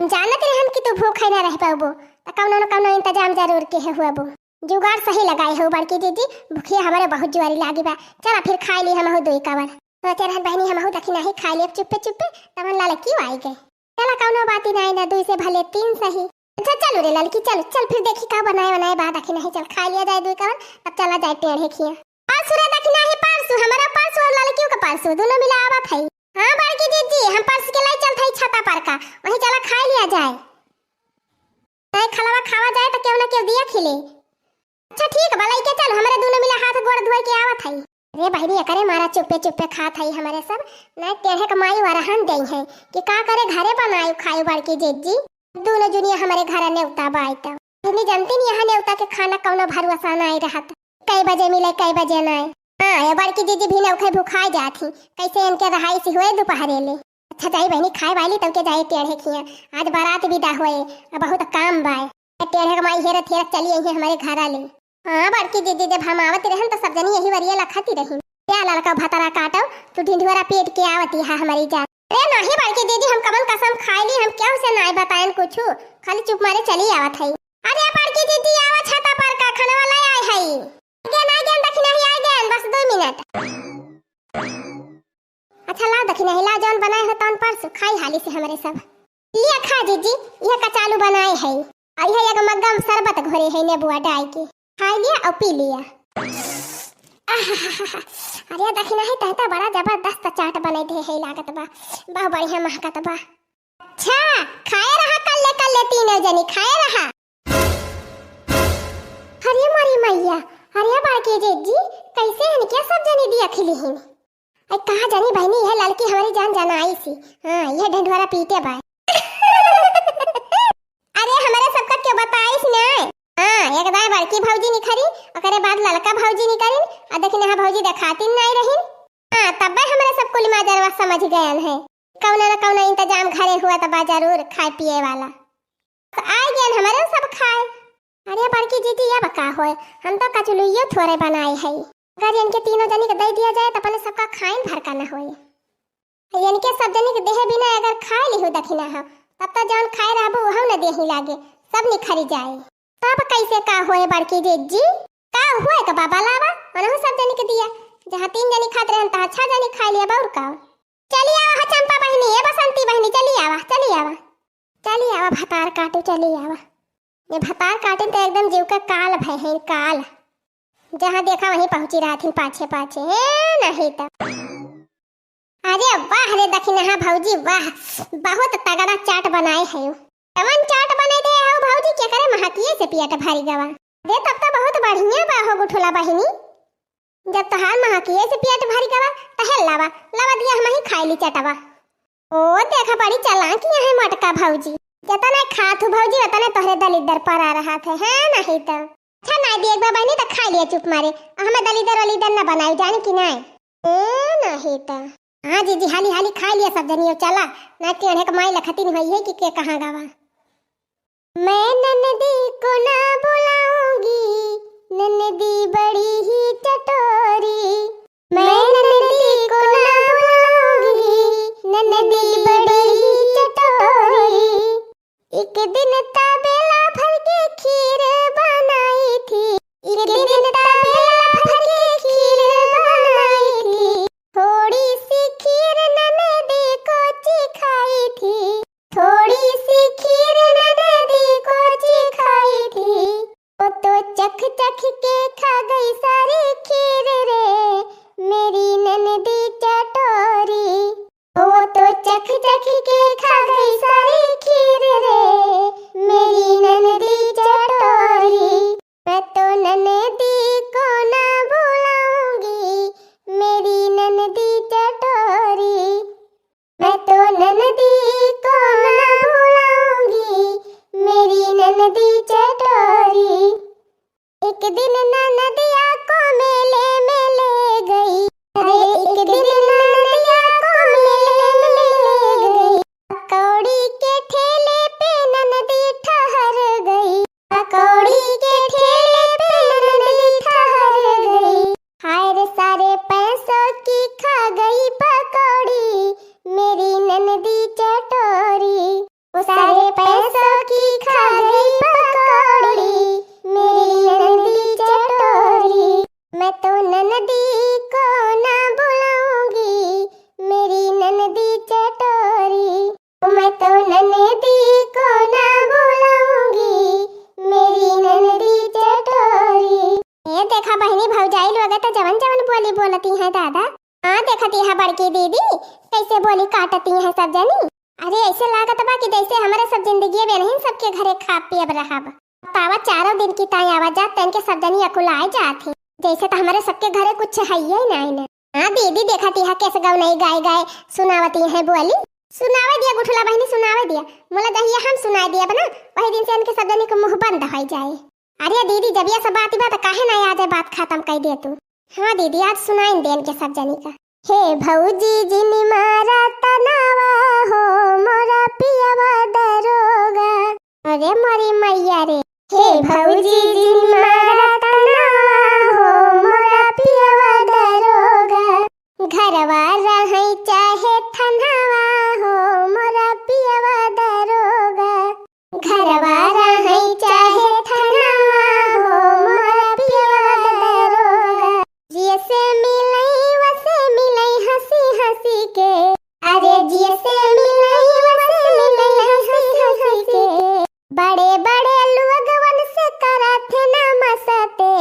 जानत रहन कि तू भूखे न रह पाबो त कौनो न कौनो इंतजाम जरूर के हुआ बो जुगाड़ सही लगाए हो बड़की दीदी। भूखिया हमारे बहुत जुआरी लागी बा चला फिर खाई ली हम हो 2 कवर। सोचे रहन बहनी हम हो दखी नहीं खाई ली चुप्पे तब लाल क्यों आई गए। चला कौनो बात नहीं ना 2 से भले 3 सही। अच्छा चलो रे लड़की चल फिर देखी का बनाए बाद आखी नहीं चल खा लिया जाए 2 कवर अब चला जाए टेढ़े खिया। पारसू रे दखना है पारसू हमारा पारसू और लड़कियों का पारसू दोनों मिला आवत है। हां बड़की दीदी हम पारसू के लाई चलत है छता पर का वही चला खा लिया जाए। नहीं खलावा खावा जाए तो क्यों ना क्यों दिया खिले। अच्छा ठीक भलाई के चल हमारे दोनों मिला हाथ गोड़ धोए के आवत है। रे बहनी करे मारा चुप्पे खात है हमारे सब नहीं टेढ़े कमाई वरहन दे है कि का करे घरे बनाए खाए बड़की दीदी। दोनों जुनिया हमारे घर नेवता बाईता नहीं जानती नहीं यहाँ नेवता के खाना कौनो भरोसा नहीं रहत कई बजे मिले कई बजे नहीं। हाँ ये बड़की दीदी भी नौखे भूखाई जाती कैसे इनके रहाई सी हुए दोपहरे ले। अच्छा जाई बहनी खाए वाली तब के जाए टेढ़े खिया आज बारात विदा हुए बहुत काम बाय टेढ़े कमाई हेरत चली आई हमारे घर ले। हाँ बड़की दीदी जब हम आवत रहन तो सब जनी यही वरिया लखती रही क्या लड़का भतरा काटो तू ढिंढोरा पेट के आवती है हमारी जान। अरे नहीं बड़की दीदी हम कमन कसम खाई ली हम क्यों से नहीं बताएं कुछ खाली चुप मारे चली आवत है। अरे बड़की दीदी आवा छता पर का खाना वाला आई है ज्ञान दखना ही आई ज्ञान बस 2 मिनट। अच्छा ला दखना ही ला जौन बनाए हो तौन परसु खाई हाली से हमारे सब लिया खा दीदी यह कचालू बनाए है और यह एक मग्गम शरबत घोरे है नेबुआ डाल के खाई लिया और पी लिया। अरे दखना है तहता बड़ा जबरदस्त चाट बने दे है लागत बा बहुत बढ़िया महकत बा। अच्छा खाए रहा कल ले 3 जनी खाए रहा। अरे मारी मैया अरे बड़के जी कैसे हन क्या सब जनी दिया खिली हिन ए कहा जानी बहनी है लड़की हमारी जान जाना आई सी। हां ये ढंढोरा पीटे बा। अरे हमारे सबका क्यों बताइस ना। हां एक दाई बड़की भौजी निखरी ओकरे बाद लड़का भौजी निकरिन आ देखिन हां भौजी देखातिन नहीं रहिन। हां तब हमारे सब कुल माजरवा समझ गयन है कौना न कौना इंतजाम घरे हुआ तब जरूर खाए पिए वाला तो आ गए हमारे सब खाए। अरे बड़की दीदी ये बका होए हम तो कचलुइयो थोड़े बनाए है अगर इनके 3 जनी के दे दिया जाए तो अपने सबका खाइन भर का न होए। इनके सब जनी के देह बिना अगर खाए लिहु दखिना हो तब तो जौन खाए रहबो वह न देही लागे सब निखरी जाए। तब कैसे का होए बड़की दीदी का हुए का बाबा लावा मनहु सब जनी के दिया जहां 3 जनी खात रहन ता 6 जनी खा लिया बाउर का। चली आवा चंपा बहनी ए बसंती बहनी चली आवा भतार काटू चली आवा। ये भतार काटे तो एकदम जीव का काल भय है काल जहाँ देखा वहीं पहुंची रहा थी पाछे नहीं तो। अरे वाह रे दखिना भौजी वाह बहुत तगड़ा चाट बनाए है तमन चाट बने दे आओ भाऊजी के करे महकिए से पियाट भारी गवा दे तब तो बहुत बढ़िया बा हो गुठुला बहिनी जब तो हाल महकिए से पियाट भारी गवा तहे लावा लावा दिया हम ही खाई ली चटवा ओ देखा बड़ी चालाकी है मटका भाऊजी जतने खाथु भाऊजी उतने तोहरे दलिदर पर आ रहा थे है नहीं तो अच्छा नहीं दे एक बार बहनी तो खा लिया चुप मारे हमें दलिदर वलिदर ना बनाई जाने की नहीं नहीं तो हाँ जी हाली हाली खा लिया सब जनियो चला ना टेढ़े कमाई लखती नहीं हुई है कि के कहाँ गावा मैं नन्नदी को ना बुलाऊंगी नन्नदी बड़ी ही चटोरी मैं नन्नदी को ना बुलाऊंगी नन्नदी बड़ी ही चटोरी एक दिन तबेला भर के खीर बनाई थी एक दिन तबेला भर के खीर बनाई थी थोड़ी सी खीर ननदी को चिखाई थी थोड़ी सी खीर ननदी को चिखाई थी वो तो चख चख के खा गई सारी खीर रे मेरी ननदी चटोरी वो तो चख चख के खा गई सारी खीर रे मेरी ननदी चटोरी मैं तो ननदी को ना बुलाऊंगी मेरी ननदी चटोरी मैं तो ननदी को ना बुलाऊंगी मेरी ननदी चटोरी एक दिन ननदिया को मेले में ले गई अरे एक दिन ननदिया को मेले में ले गई पकौड़ी के ठेले पे ननदी ठहर गई पकौड़ी के ठेले पे ननदी ठहर गई हाय रे सारे पैसों की खा गई पकौड़ी मेरी ननदी चटोरी वो सारे पैसों की खा गई पकौड़ी मेरी ननदी चटोरी मैं तो ननदी को ना बुलाऊंगी मेरी ननदी चटोरी मैं तो ननदी को ना बुलाऊंगी मेरी ननदी चटोरी ये देखा बहनी भौजाई लोग तो जवन जवन बोली बोलती हैं दादा हाँ देखती है बड़की दीदी कैसे बोली काटती है सब जनी अरे ऐसे लागत बा कि जैसे हमारे सब जिंदगी में नहीं सबके घरे खा पियब रहब पावा चारों दिन की ताई आवाज जात तन के सब जनी अकुलाए जात जैसे तो हमारे सबके घरे कुछ है ही नहीं ना हाँ दीदी देखती है कैसे गाँव नहीं गाय गाय सुनावती है बोली सुनावे दिया गुठुला बहनी सुनावे दिया मोला दहिया हम सुनाई दिया बना वही दिन से इनके सब जनी को मुंह बंद हो जाए अरे दीदी जब ये सब बात तो काहे ना आज बात खत्म कर दे तू हाँ दीदी आज सुनाई दे इनके सब जनी का हे भौजी जिनी मारा तनावा हो मोरा पियावा दरोगा अरे मोरी मैया रे हे भौजी जिनी मारा तनावा हो मोरा पियावा दरोगा घरवा रहे चाहे थनावा हो मोरा पियावा दरोगा घरवा रहे चाहे थनावा हो मोरा पियावा दरोगा जैसे मिलई वसे मिलई हंसी हंसी के अरे जैसे मिलई वसे मिलई हंसी हंसी के बड़े बड़े लोगवन से करत नमस्ते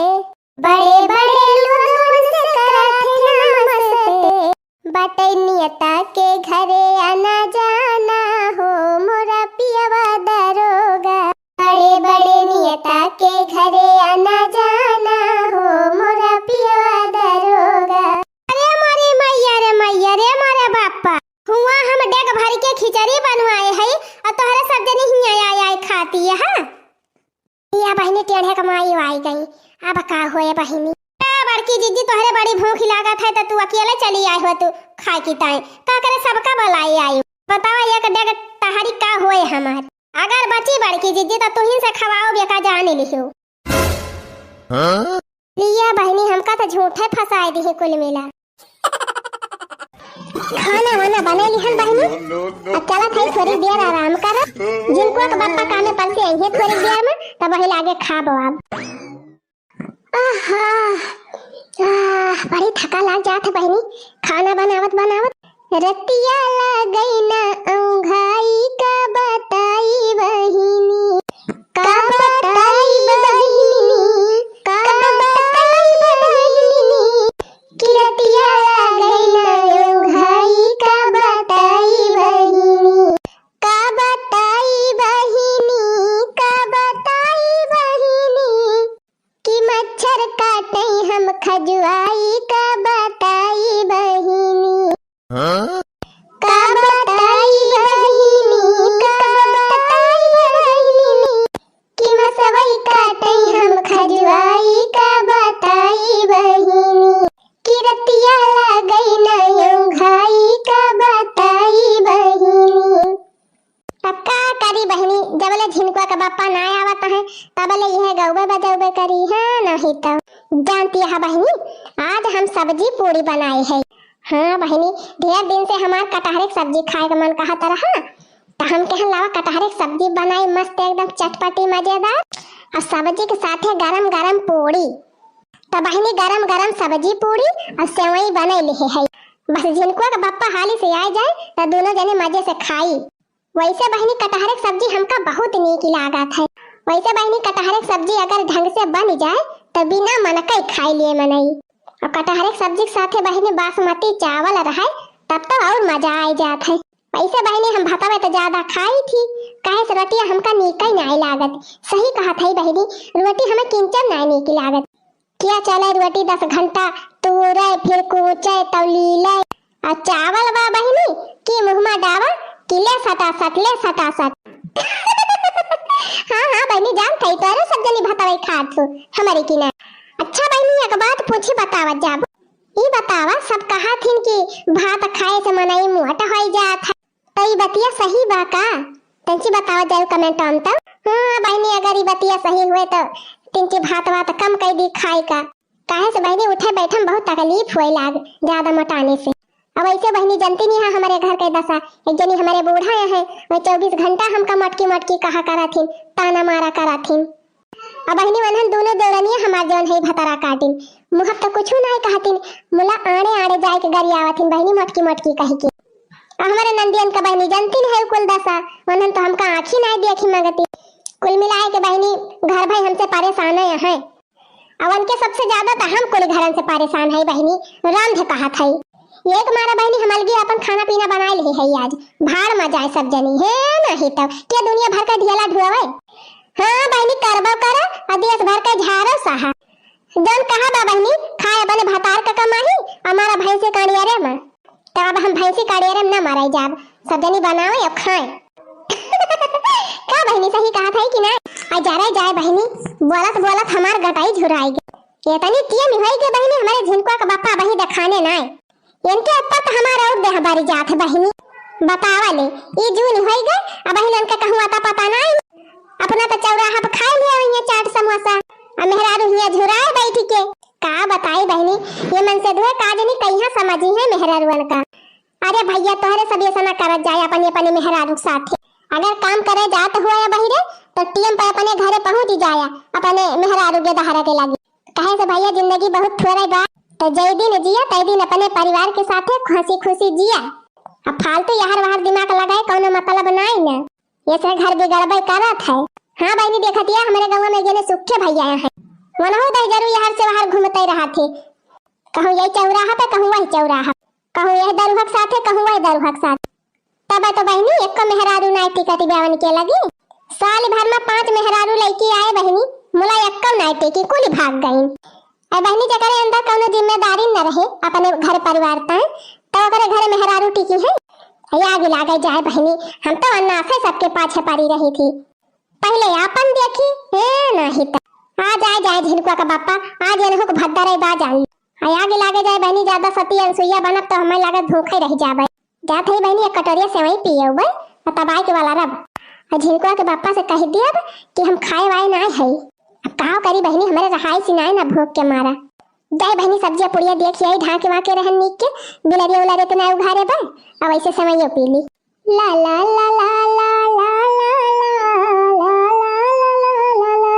बड़े बड़े लोगवन से करत नमस्ते बटै नियता के घरे आना जाना हो मोरा पियावा दरोगा बड़े बड़े नियता के घरे आना जाना हो मोरा पियावा दरोगा अरे मोरी मैया रे मोरे बापा हुआ हम डेग भर के खिचड़ी बनवाए है और तोहरे सब जनी हिया आए खाती है हां या बहनी टेढ़े कमाई आई गई अब का होए बहनी बड़की जीजी तोहरे बड़ी भूख लागत है तो तू अकेले चली आई हो तू खाए की ताई का करे सबका बुलाई आई बताओ एक डेग तहारी का होए हमार अगर बची बड़की जीजी तो तू ही से खवाओ बेका जाने लियो लिया बहनी हमका तो झूठे फसाए दी कुल मिला खाना वाना बना लिहन बहनी अब चला थाई थोड़ी देर आराम कर जिनको के बप्पा कामे पल से आई है थोड़ी देर में तब वही लागे खाबो अब आहा बड़ी थका लग जात बहनी खाना बनावत बनावत रतिया लगई ना अंघाई का बताई बहिनी का बताई बहिनी का बताई बहिनी कि रतिया लगई ना अंघाई का बताई बहिनी का बताई बहिनी हम खजुआई का बताई बहिनी का बताई बहिनी का बताई बहिनी कि मसवई काटई हम खजुआई का बताई बहिनी कि रतिया लगई नयं घाई का बताई बहिनी। अब का करी बहिनी, जबले झिनकुआ का बापा ना आवत है तबले यह गौबे बजौबे करी है, नहीं तो जानती है बहिनी आज हम सब्जी पूरी बनाई है। हाँ बहिनी, ढेर दिन से हमार कटहरे की सब्जी खाए का मन कहत रहा, तो हम कहन लावा कटहरे की सब्जी बनाई मस्त एकदम चटपटी मजेदार, और सब्जी के साथे गरम गरम पूरी। तो बहिनी गरम गरम सब्जी पूरी और सेवई बने लिए है, बस झिनकुआ का बापा हाली से आ जाए तो दोनों जने मजे से खाई। वैसे बहिनी कटहरे की सब्जी हमका बहुत नीक लागत है। वैसे बहिनी कटहरे की सब्जी अगर ढंग से बन जाए तो बिना मनके खाई लिए मनई, और कटहरे की सब्जी के साथे बहिनी बासमती चावल रहे तब तो और मजा आ जात है। वैसे बहिनी हम भातवे तो ज्यादा खाई थी, काहे से रोटियां हमका नीक नहीं लागत। सही कहा था बहिनी, रोटी हमें किंचन नहीं नीक लागत। क्या चले रोटी 10 घंटा तूरे फिर कूचे तौलीले, और चावल बा बहिनी की मुहमा डावा किले सटा सट ले सटा सट। हाँ हाँ बहनी जान थई तो सब जनी भातवे खात हो हमारी की ना। अच्छा बहनी एक बात पूछी बतावत जाब, ई बतावा सब कहा थिन कि भात खाए से मनई मोट होई जात है, तो ई बतिया सही बा का? तंची बतावा जाओ कमेंट ऑन तो। हाँ बहनी अगर ई बतिया सही हुए तो तिनची भात वात कम कर दी खाए का, काहे से बहनी उठे बैठे में बहुत तकलीफ हुए लाग ज्यादा मोटाने से। अब ऐसे बहनी जानती नहीं है हमारे घर के दशा, एक जनी हमारे बूढ़ा है वो 24 घंटा हमका मटकी मटकी कहा करा थी, ताना मारा करा थी। अब बहनी वनहन दोनों देवरनिया हमार जौन है भतरा काटिन, मुहब तो कुछ नहीं कहतिन, मुला आड़े आड़े जाए के गरी आवथिन बहनी मटकी मटकी कही के। अब हमारे नंदियन का बहनी जानती है कुल दशा, वनहन तो हमका आँखी नहीं देखी मगती। कुल मिलाए के बहनी घर भाई हमसे परेशान है, अब उनके सबसे ज्यादा तो हम कुल घरन से परेशान है बहनी। रामध कहा था एक मारा बहनी हम अलगे अपन खाना पीना बना ली है आज, भाड़ में जाए सब जनी है नहीं तो क्या दुनिया भर का ढेला ढुआवे। हाँ बहनी करबो करा और देश भर का झाड़ो सहा, जन कहा बा बहनी खाए बने भतार का कमाही हमारा भैंसी काड़ियारे में, तो अब हम भैंसी काड़ियारे में ना मारे जाब, सब जनी बनाओ या खाए। क्या बहनी सही कहा था कि ना? आज जा रहे जाए बहनी बोलत बोलत हमार गटाई झुराएगी। ये तनी किए मिहाई के बहनी हमारे झिनकुआ का बापा बही दिखाने ना इनके अत्ता तो हमारा और देह बारी जात है बहनी। बतावा ले ये जून होई गए अब बहन उनका कहूँ आता पता नहीं, अपना तो चौराहा पे खाए लिया हुई चाट समोसा और मेहरारू हिया झुराए बैठी के। का बताई बहनी ये मन से दुए काजनी कहिया समझी है मेहरारुअन का। अरे भैया तोहरे सब ऐसा ना करत जाए अपने अपने मेहरारू साथे, अगर काम करे जात हुआ या बहिरे तो टीएम पे अपने घरे पहुंच जाया अपने मेहरारू के दहारा के लगी। कहे से भैया जिंदगी बहुत थोड़ा बा, तो जय दिन जिया तय दिन अपने परिवार के साथ खुशी खुशी जिया। अब फालतू यहर वहर दिमाग लगाए कौनो मतलब नहीं ना, ये से घर बिगड़बे करत है। हाँ बहनी देखतिया हमारे गांव में जने सुखे भैया है, मनहु दे जरूर यहर से वहर घूमते रहा थे, कहूँ यही चौराहा पे कहूँ वही चौराहा, कहूँ यह दरुहक साथे कहूँ वही दरुहक साथ। तब तो बहनी एक मेहरारू नाई टिकट ब्यावन के लगी, साल भर में 5 मेहरारू लड़की आए बहनी, मुला एक नाई टिकी कुली भाग गई। बहनी जकरे अंदर कोनो जिम्मेदारी न रहे अपने घर परिवार तय तो ओकरे घर मेहरारू टिकी है। आगे लागे जाए बहनी हम तो अन्ना से सबके पाछे पड़ी रही थी, पहले अपन देखी है नहीं तो आ जाए जाए झिनकुआ का बापा आज इनको भद्दरे बा जाई। आगे लागे जाए बहनी ज्यादा सती अनसुईया बनब तो हमें लागत भूखे रह जाबे। जात है बहनी एक कटोरिया सेवई पिए हुए तबाई के वाला रब, और झिनकुआ के बापा से कह दिया कि हम खाए वाए ना है। अब कहा करी बहनी हमारे रहाई सिनाए ना भूख के मारा। जाए बहनी सब्जियां पुड़िया देखी आई ढाके वाके रहन नीक के बिलरिया उलारे तो ना उघारे बा, अब ऐसे सेवइयो पी ली। ला ला ला ला ला ला ला ला ला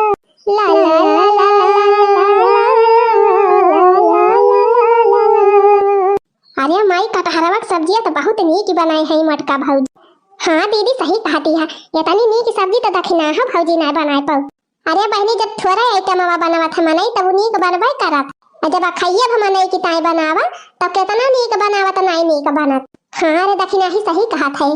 अरे माई कटहरवा की सब्जियां तो बहुत नीक बनाई है मटका भौजी। हाँ दीदी सही कहती है, ये तनी नीक सब्जी तो दखना है भौजी ना बनाए पाऊ। अरे बहनी जब थोड़ा आइटम बनावत है मनई तब नीक बनबे करत, और जब खाइए मनई की ताई बनावा तब कितना नीक बनावत नहीं नीक बनत। हाँ अरे दखना ही सही कहा था।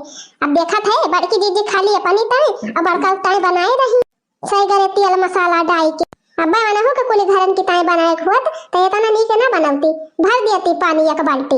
अब देखा था बड़की दीदी खाली अपनी ताई और बड़का ताई बनाए रही सही गरे तेल मसाला डाल के, अब्बा मना हो के कुली घरन की ताई बनाए होत तो इतना नीक ना बनावती, भर दियती पानी एक बाल्टी।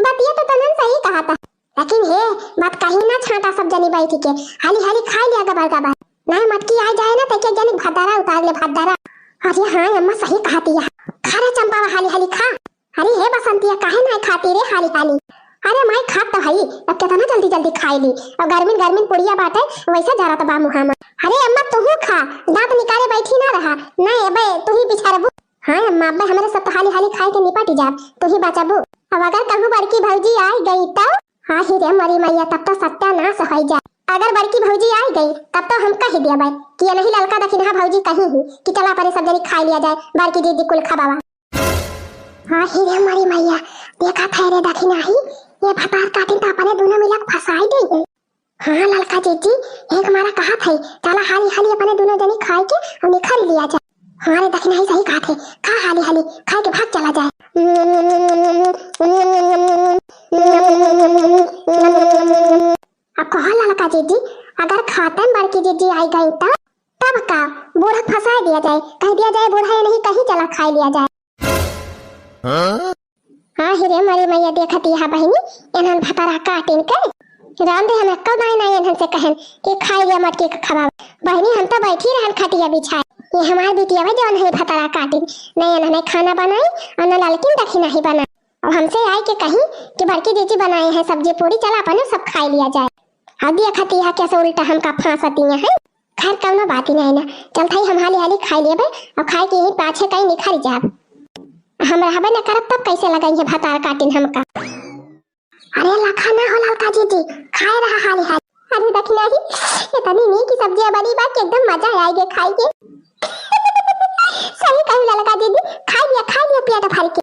बतिया तो तनन सही कहा था, लेकिन हे बात कहीं ना छाटा सब जनी बैठ के हाली हाली खा लिया गबर गबर, नहीं मटकी आ जाए ना तो के जनी भदारा उतार ले भदारा। अरे हाँ अम्मा सही कहती है, खा रे चंपा हाली हाली खा। अरे हे बसंतिया काहे ना खाती रे हाली हाली। अरे मैं खात तो हई, अब कितना जल्दी जल्दी खाई ली, और गर्मिन गर्मिन पुड़िया बाटे वैसा जा रहा था बा मुहामा। अरे अम्मा तू खा, दांत निकाले बैठी ना रहा, नहीं अबे तू ही बिछारबू। हाँ अम्मा अब्बे हमारे सब तो हाली हाली खाए के निपट जाब, तू ही बचाबू। अब अगर कभी बड़की भौजी आ गई तो हाँ ही रे मरी मैया, तब तो सत्यानाश हो जाए। अगर बड़की भौजी आ गई तब तो हम कह दिया भाई कि ये नहीं ललका दखिना भौजी कहीं ही कि चला परे सब जनी खा लिया जाए, बड़की दीदी कुल खबावा। हाँ ही रे मरी मैया, देखा था रे दखिना ही ये भतार काटिन तो अपने दोनों मिलक फसाई दे गई। हाँ ललका जीजी एक हमारा कहा था चला हाली हाली अपने दोनों जनी खाए के और निखर लिया जाए। हाँ रे दखिना ही सही कहा थे, खा हाली हाली खाए के भाग चला जाए। अब कहा ललका जीजी अगर खाते बड़की जीजी आई गई तो तब का बूढ़ा फंसा दिया जाए, कह दिया जाए बूढ़ा ये नहीं कहीं चला खा लिया जाए। हाँ हिरे मरी मैया देखती है बहनी इन्हन भतारा काटिन के राम दे हमें कब नहीं इन्हन से कहन कि खाई लिया मटकी का खबा। बहनी हम तो बैठी रहन खटिया बिछाए, ये हमारी बिटिया है जो नहीं भतारा काटिन, नहीं इन्होंने खाना बनाई और न ललकिन दखी नहीं बना। और हमसे आई के कहीं कि बड़की जीजी बनाए हैं सब्जी पूरी, चला अपन सब खा लिया जाए। अब देखती है कैसे उल्टा हमका फांसती है। खैर कौनो बात ही नहीं ना, चलता ही हम हाली हाली खाई लेबे और खाए के ही पाछे कहीं निखर जाब। हम रहबे न करब तब कैसे लगाई है भतार काटिन हमका। अरे लखा ना हो ललका जीजी खाए रहा हाली हाली। अरे दखना ही इतनी नी की सब्जियां बनी बात के एकदम मजा आएगा खाई के। सही कही ललका दीदी, खा लिया पेट भर के।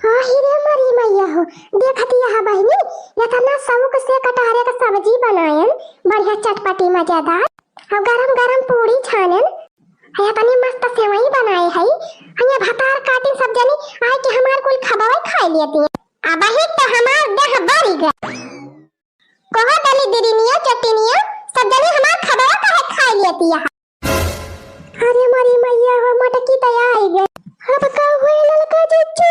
हाँ हिरे मरी मैया हो देखती है बहनी इतना सबक से कटहरे का सब्जी बनायन बढ़िया चटपटी मजेदार, और गरम गरम पूरी छानन है अपनी मस्त सेवई बनाए है। हया भतार काटिन सब जनी आए के हमार कुल खबावे खा लेती है। अब ही तो हमार देह बड़ी गए कहो दली दिरिनिया चटनिया सब जनी हमार खबावे काहे खा लेती है। अरे मरी मैया हो मटकी तैयार आई गए। अब का हुए ललका जीजी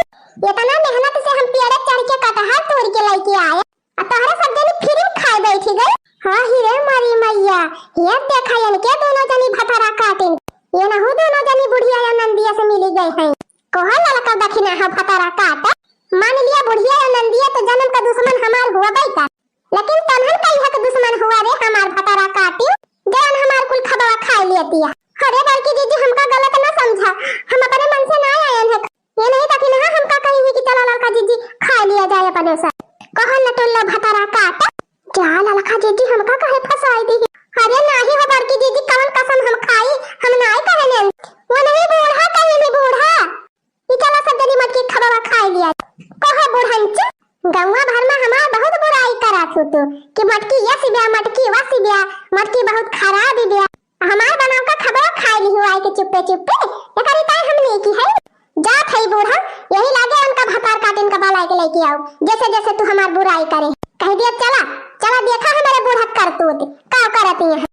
इतना मेहनत से हम पेड़ चढ़ के कटहर तोड़ के लेके आए और तोहरा सब जनी फिर खाए बैठी गई। हाँ हिरे मरी मैया ये देखा इनके दोनों जनी भतारा काटिन ये ना हो दोनों जनी बुढ़िया या नंदिया से मिली गई हैं। कोहा ललका दखिना है भतारा काटा, मान लिया बुढ़िया या नंदिया तो जन्म का दुश्मन हमार हुआ बैठा, लेकिन तनहन कहिया का दुश्मन हुआ रे हमार भतारा काटी जन हमार कुल खबावा खा लेती है। अरे बड़की जीजी हमका गलत ना समझा, हम अपने मन से ना आए हैं, ये नहीं दखिना है हमका कही कि चला ललका जीजी खा लिया जाए अपने से। कोहा नटुल्ला भतारा काटा क्या ललका जीजी हमका कहे फसाई दी। अरे नाही हो बड़की जीजी कौन कसम हम खाई, हम नहीं कहले वो नहीं बूढ़ा कहीं नहीं बूढ़ा ई चला सब जनी मटकी खबावा खा लिया। कहा बूढ़ंच गंगा भर में हमार बहुत बुराई करा थू तो कि मटकी यस बिया मटकी वस बिया मटकी बहुत खराब बिया, हमार बनाव का खबावा खा ली हुआ के चुप्पे चुप्पे एकरी ताई हमने की है। जा थई बूढ़ा यही लागे उनका भतार काटिन का बाला के लेके आओ, जैसे जैसे तू हमार बुराई करे कह दिया चला चला देखा हमारे बूढ़ा करतूत का करती है।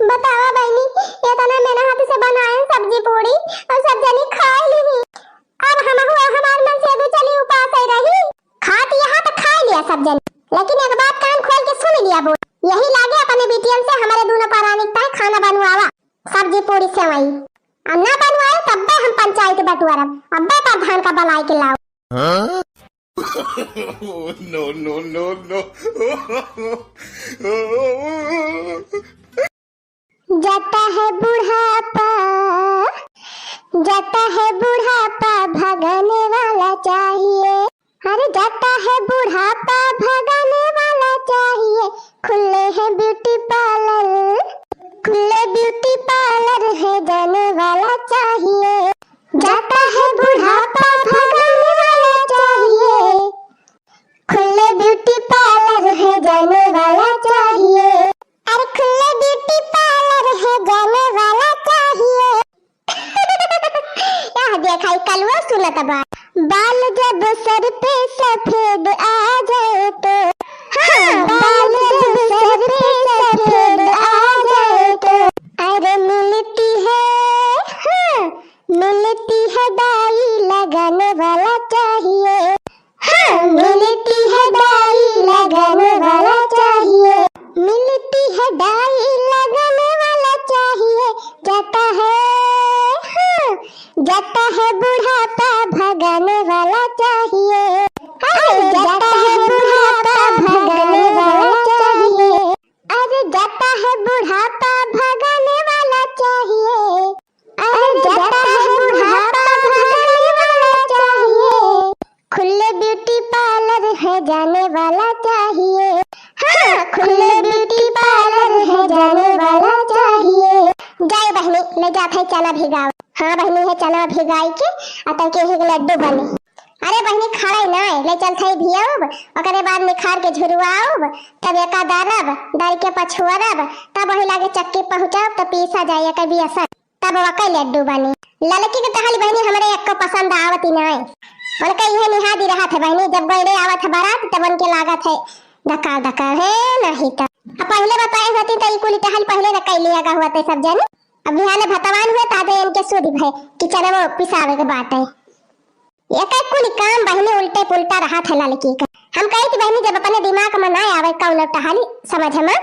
बतावा बहनी इतना मेहनत से बनाए सब्जी पूरी और सब जनी खा ली, अब हम हुआ हमार मन से भी चली उपास ही रही खात यहाँ तो खा लिया सब जनी, लेकिन एक बात कान खोल के सुन लिया बोल यही लागे अपने बेटियन से हमारे दोनों पौराणिकता खाना बनवावा सब्जी पूरी सेवई, अब ना बनवाए तब हम पंचायत बटुआरा अब प्रधान का बलाई के लाओ। No, no, no, no. जाता है बुढ़ापा भगाने वाला चाहिए। अरे जाता है बुढ़ापा भगाने वाला चाहिए, खुले हैं ब्यूटी पार्लर है जाने वाला चाहिए। जाता है बुढ़ापा भगाने वाला चाहिए, खुले ब्यूटी पार्लर है जाने वाला चाहिए। अरे खुले ब्यूटी पार्लर है जाने वाला चाहिए। यह देखा कलवा सुनत बाल जब सर पे सफेद आ जाए तो, हाँ बाल जब सर पे सफेद आ जाए तो, अरे जाता है बुढ़ापा भगाने वाला चाहिए, अरे जाता है बुढ़ापा भगाने वाला चाहिए, अरे जाता है बुढ़ापा भगाने वाला चाहिए, अरे जाता है बुढ़ापा भगाने वाला चाहिए, खुले ब्यूटी पार्लर है जाने वाला चाहिए, हाँ खुले ब्यूटी पार्लर है जाने वाला चाहिए। जाए बहनी ले जात है चना भिगाओ, हाँ बहनी है चना भिगाई के अतः के ही लड्डू बने। अरे बहनी खड़े ना ले चल थे भियाओ, ओकरे बाद निखार के झुरवाओ, तब एका दारब दार के पछुआरब, तब वही लागे चक्की पहुंचाओ तो पीसा जाए कभी असर, तब वका लड्डू बने। लड़की के तहाली बहनी हमारे एक को पसंद आवत ही ना, उनका यह निहादी रहा था बहनी, जब गईड़े आवत है बारात तब उनके लागत है धक्का धक्का है नहीं तो पहले बताए होती तो कुली टहल पहले न कई लिया हुआ थे सब जन। अब बिहाने भतवान हुए ताजे इनके सूद भय किचन में पिसावे के बात है, ये कई कुली काम बहनी उल्टे पुल्टा रहा था लड़की का। हम कही थी बहनी जब अपने दिमाग में ना आवे कौन टहली समझ में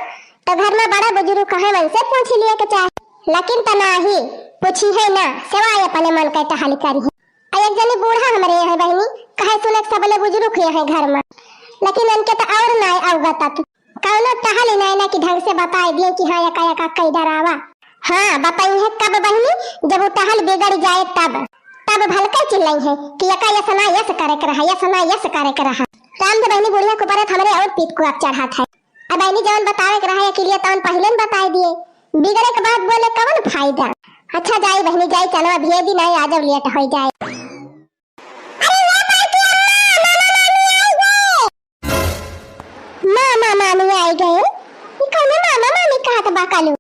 तो घर में बड़ा बुजुर्ग कहे मन से पूछ लिए के चाहे, लेकिन तना ही पूछी है ना सिवाय अपने मन का टहल करी है। एक जनी बूढ़ा हमारे यहाँ बहनी कहे सुने सबले बुजुर्ग हुए हैं घर में, लेकिन उनके तो और ना अवगत तू कौनो टहली ना कि ढंग से बताए दिए कि हाँ यका यका कई डरावा। हाँ बताई है कब बहनी जब वो टहल बिगड़ जाए तब भलका चिल्लाई है कि यका यस ना यस करे कर रहा, यस ना यस करे कर रहा। राम से बहनी बुढ़िया को परत हमारे और पीठ को चढ़ा था। अब बहनी जवन बतावे कर रहा है कि लिए तवन पहले बताए दिए, बिगड़े के बाद बोले कौन फायदा। अच्छा जाई बहनी जाई चलो अभी ये दिन आई आ जाओ लेट हो जाए। मामा मामी आई गए, कौन मामा मामी कहा था बाकालू।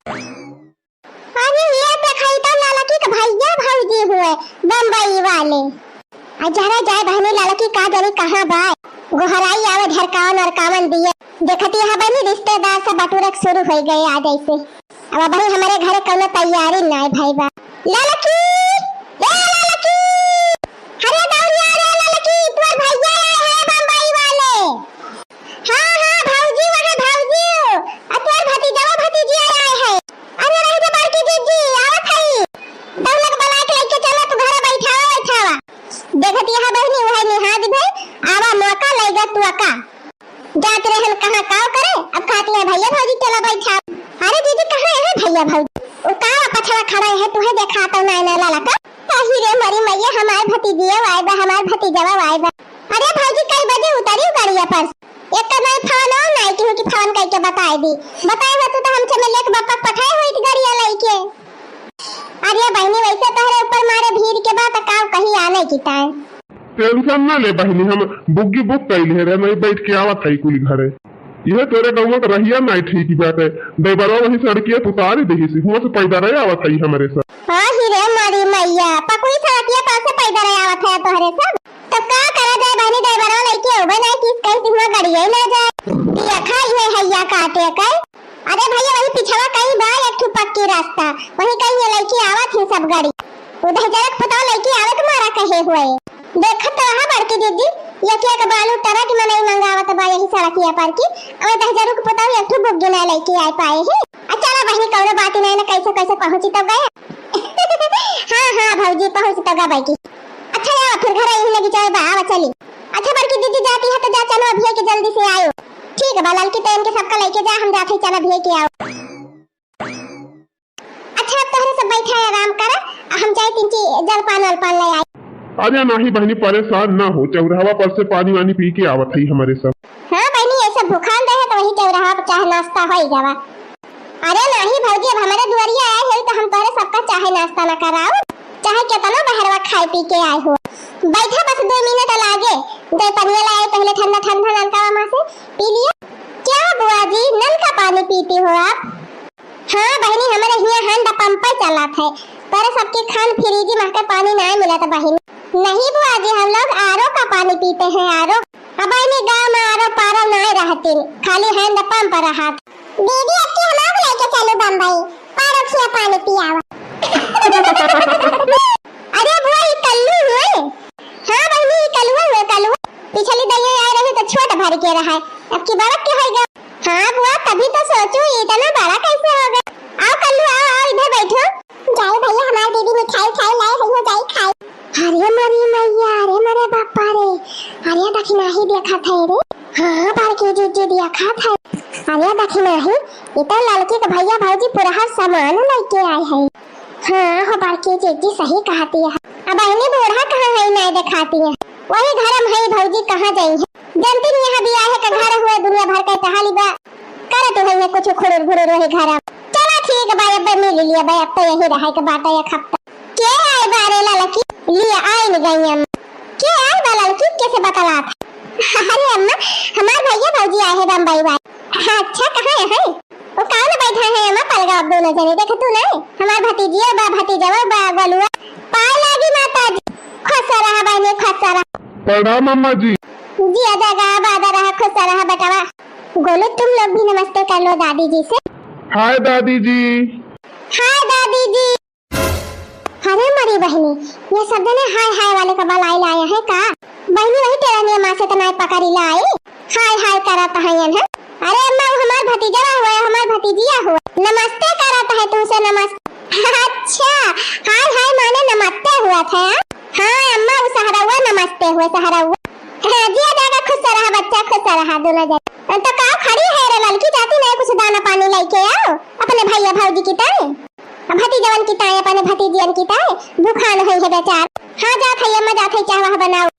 अरे ये दिखाई तो लड़की का भैया भौजी हुए बम्बई वाले। आज जरा जाए बहनी लड़की का जरी कहां बाय गोहराई आवे ढरकावन और कावन दिए देखती है बहनी रिश्तेदार से बटूरक शुरू हो गए आ जैसे। अब बहनी हमारे घर कोनो तैयारी ना है भाई बा लड़की ए लड़की अरे दौड़िया रे लड़की तोर भैया आए हैं बम्बई वाले। हाँ हाँ भौजी वहां भौजी अतोर भतीजा भतीजी आए हैं। अरे रही दे बड़की दीदी आवत है दौलत बला के लेके चला तू घर बैठावा देखती है बहनी वह निहाद भाई आवा मौका लेगा तू अका जात रहन कहां काव करे अब खाती है भैया भौजी चला बैठा। अरे दीदी कहां है भैया भौजी ओ का पछड़ा खड़ा है तू है देखा तो ना ना ललका कही रे मरी मैया हमार भतीजी आए बा हमार भतीजा आए बा। अरे भौजी कई बजे उतरी गाड़िया पर एक का नहीं फोन हो नहीं कि फोन करके बताए दी बताए हो तो हमसे मिलने के बापा पठाए हुई थी गाड़िया लेके। अरे बहनी वैसे तहरे ऊपर मारे भीड़ के बाद काव कहीं आने की ताए टेंशन ना ले बहनी, हम बुग्गी बुक कैले रे नहीं बैठ के आवत है कुली घरे। यह तेरे गाँव का रहिया नहीं ठीक बात है देवरवा वही सड़किया पुतारी देखी सी हुआ से पैदा रहे आवत है हमारे साथ। हां ही रे मारी मैया पकुई सड़किया पास से पैदा रहे आवत है तोहरे सब तो का करे जाए बहनी देवरवा लेके होबे ना किस कहीं तुम गाड़िया ना जाए ये खाई है हैया काटे के। अरे भैया वही पिछवा कहीं बा एक पक्की रास्ता वही कहीं लेके आवत है सब गाड़ी उधर जरक पता लेके आवे के मारा कहे हुए देखत तो हां बड़की दीदी ये क्या के बालू तरह की मने मंगावत बा यही सड़किया पर की और 10,000 को पता एक ठो बुक गिना लेके आए पाए है। अच्छा ना बहनी कौनो बात नहीं ना कैसे पहुंची तो गए। हां हां भौजी पहुंच तो गए की। अच्छा यार फिर घर आई लगी चाहे बा आवा चली। अच्छा बड़की दीदी जाती है तो जा चलो अभी के जल्दी से आयो ठीक है बालाल की टाइम के सबका लेके जा हम जाते चलो अभी के आओ। अच्छा अब तोहरे सब बैठा आराम कर हम जाए तीन जलपान वलपान ले आए। अरे नहीं बहनी परेशान ना हो चौराहा पर से पानी वानी पी के आवत है हमारे सब। हाँ बहनी ऐसा भूखान रहे तो वही चौराहा पर चाहे नाश्ता हो ही जावा। अरे नहीं भौजी अब हमारे दुआरिया आए हैं तो हम तोरे सबका चाहे नाश्ता ना कराओ चाहे कितना बहरवा खाए पी के आए हो बैठा बस 2 मिनट लागे दे पनिया लाए पहले ठंडा ठंडा नलका वहां से पी लिया। क्या बुआ जी नल का पानी पीती हो आप? हाँ बहनी हमारे यहाँ हैंड पंप चला था पर सबके खान फ्रीज में के पानी नहीं मिला था बहनी। नहीं बुआ जी हम लोग आरओ का पानी पीते हैं आरओ। अब बहनी गांव में आरओ पारो नहीं रहती खाली हैंड पंप रहा। दीदी अब हम लोग लेके चलो बम्बई पारो से पानी पियावा। अरे बुआ ये कल्लू हुए। हाँ बहनी ये कल्लू हुए कल्लू पिछली दही आ रही तो छोटा भर के रहा है अब की बड़ा के होएगा। हाँ बुआ तभी तो सोचू इतना बड़ा कैसे होगा। आओ कल्लू आओ इधर बैठो। जाओ भैया हमारी दीदी मिठाई खाई लाए हो जाई खाई। देखी नहीं देखा था रे। हाँ बड़की जीजी देखा था। अरे देखी नहीं इतना लड़के के भैया भौजी पूरा सामान लेके आए हैं। हाँ हो बड़की जीजी सही कहती है। अब बहनी बूढ़ा कहाँ है नहीं दिखाती है। वही घर में है भौजी कहाँ जाई है। जनती नहीं यहाँ भी आए है का घर हुए दुनिया भर का तहाली बा करे तो है कुछ खुरुर भुरुर वही घर। चला ठीक है भाई अब मिल लिया भाई अब तो यही रहा के बाटा एक हफ्ता। के आए बारे लड़की लिए आए नहीं गई हम। के आए बा लड़की कैसे बतला था। अरे अम्मा हमारे भैया भौजी आए हैं बम्बई भाई। अच्छा कहाँ है वो कहाँ बैठा है अम्मा पलगा अब दोनों जने देखे तू नहीं हमारे भतीजी बा भतीजा बा गलुआ पाए लागी माता जी खुश रहा बहने खुश रहा। प्रणाम अम्मा जी। जी अदागा बादा रहा खुश रहा बेटावा। गोलू तुम लोग भी नमस्ते कर लो दादी जी से। हाय दादी जी। हाय दादी जी। अरे मरी बहनी ये सब जने हाय हाय वाले का बल आई लाया है का। बहनी वही तेरा ने माँ से तनाई पकड़ी लाई हाय हाय कराता है ये। अरे अम्मा हमार भतीजा हुआ है हमार भतीजिया हुआ नमस्ते कराता है तुमसे नमस्ते। अच्छा हाय हाय माने नमस्ते हुआ था। हाँ अम्मा वो सहारा हुआ नमस्ते हुआ सहारा हुआ। जी अदागा खुश रहा बच्चा खुश रहा दोनों जने। तो का खड़ी है रे लड़की जाती नहीं कुछ दाना पानी लेके आओ अपने भैया भौजी की ताए भतीजवन की ताए अपने भतीजियन की ताए भूखान होई है बेचार। हाँ जात है अम्मा जात है चाह वह बनाओ।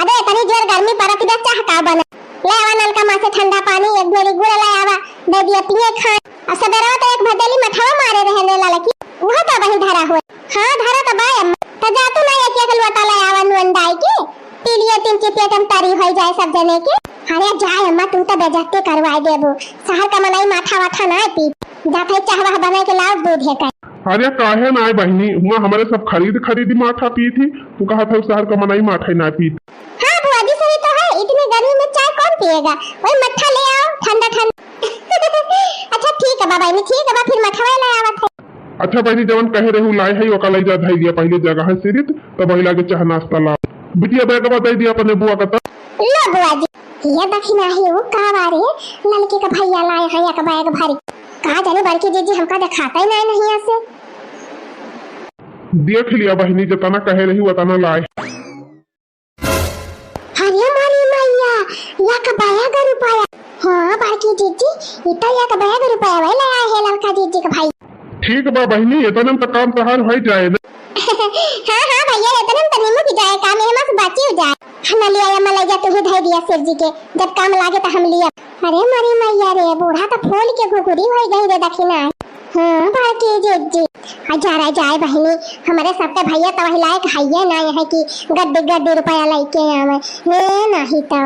अरे इतनी जोर गर्मी पड़त है चाह का बना ले आवा नलका मां से ठंडा पानी एक भेरी गुड़ ले आवा दे दिया पिए खा और सवेरा तो एक भदेली मठावा मारे रहे ले लड़की वह तो वही धरा हुए। हाँ धरा तो बाय अम्मा तो जातू नहीं एक एक लोटा ले आवा नुंदाई के पी लिए 3 चिपिया कम तारी हो जाए सब जने के। अरे जाए अम्मा तू तो बेजती करवाई देबो शहर का मलाई माथा वाथा ना पी जाते चाहवा बना के लाओ दूध है का। अरे काहे ना बहनी हुआ हमारे सब खरीदी माठा पी थी तू कहा था शहर का मनाई माठा ना पी। हाँ बुआ जी सही तो है इतनी गर्मी में चाय कौन पिएगा वही मट्ठा ले आओ ठंडा ठंडा। अच्छा ठीक है बाबा ठीक है फिर मठा ले आवत है। अच्छा बहनी जवन कहे रहू लाए है ओका ले जा धाई दिया पहले जगह है सिरित तो वही लागे चाह नाश्ता ला बिटिया बैग बता दिया अपने बुआ का लो बुआ जी ये दक्षिणा है वो का बारे लड़के का भैया लाए है एक बैग भरी कहा जाने बड़की जीजी हमका दिखाता ही नहीं ऐसे। देख लिया बहनी जतना कहे रही उतना लाए। अरे मारी मैया एक बैग रुपया। हाँ बड़की जीजी इतना एक बैग रुपया वही लाया है लड़का जीजी का भाई। ठीक बा बहनी इतना तो काम तहार हो जाए ना। हाँ हाँ भैया इतना तो निमक ही जाए काम है मत बाची हो जाए। हम लिया या मलाई जा तू ही धै दिया सिर जी के जब काम लागे तो हम लिया। अरे मरी मैया रे बूढ़ा तो फूल के घुघुरी हो गई रे दक्षिणा। हाँ बड़की जीजी जा जाए बहनी हमारे सबके भैया तो वही लायक है ना है कि गड्डी रुपया लेके आवे नहीं तो।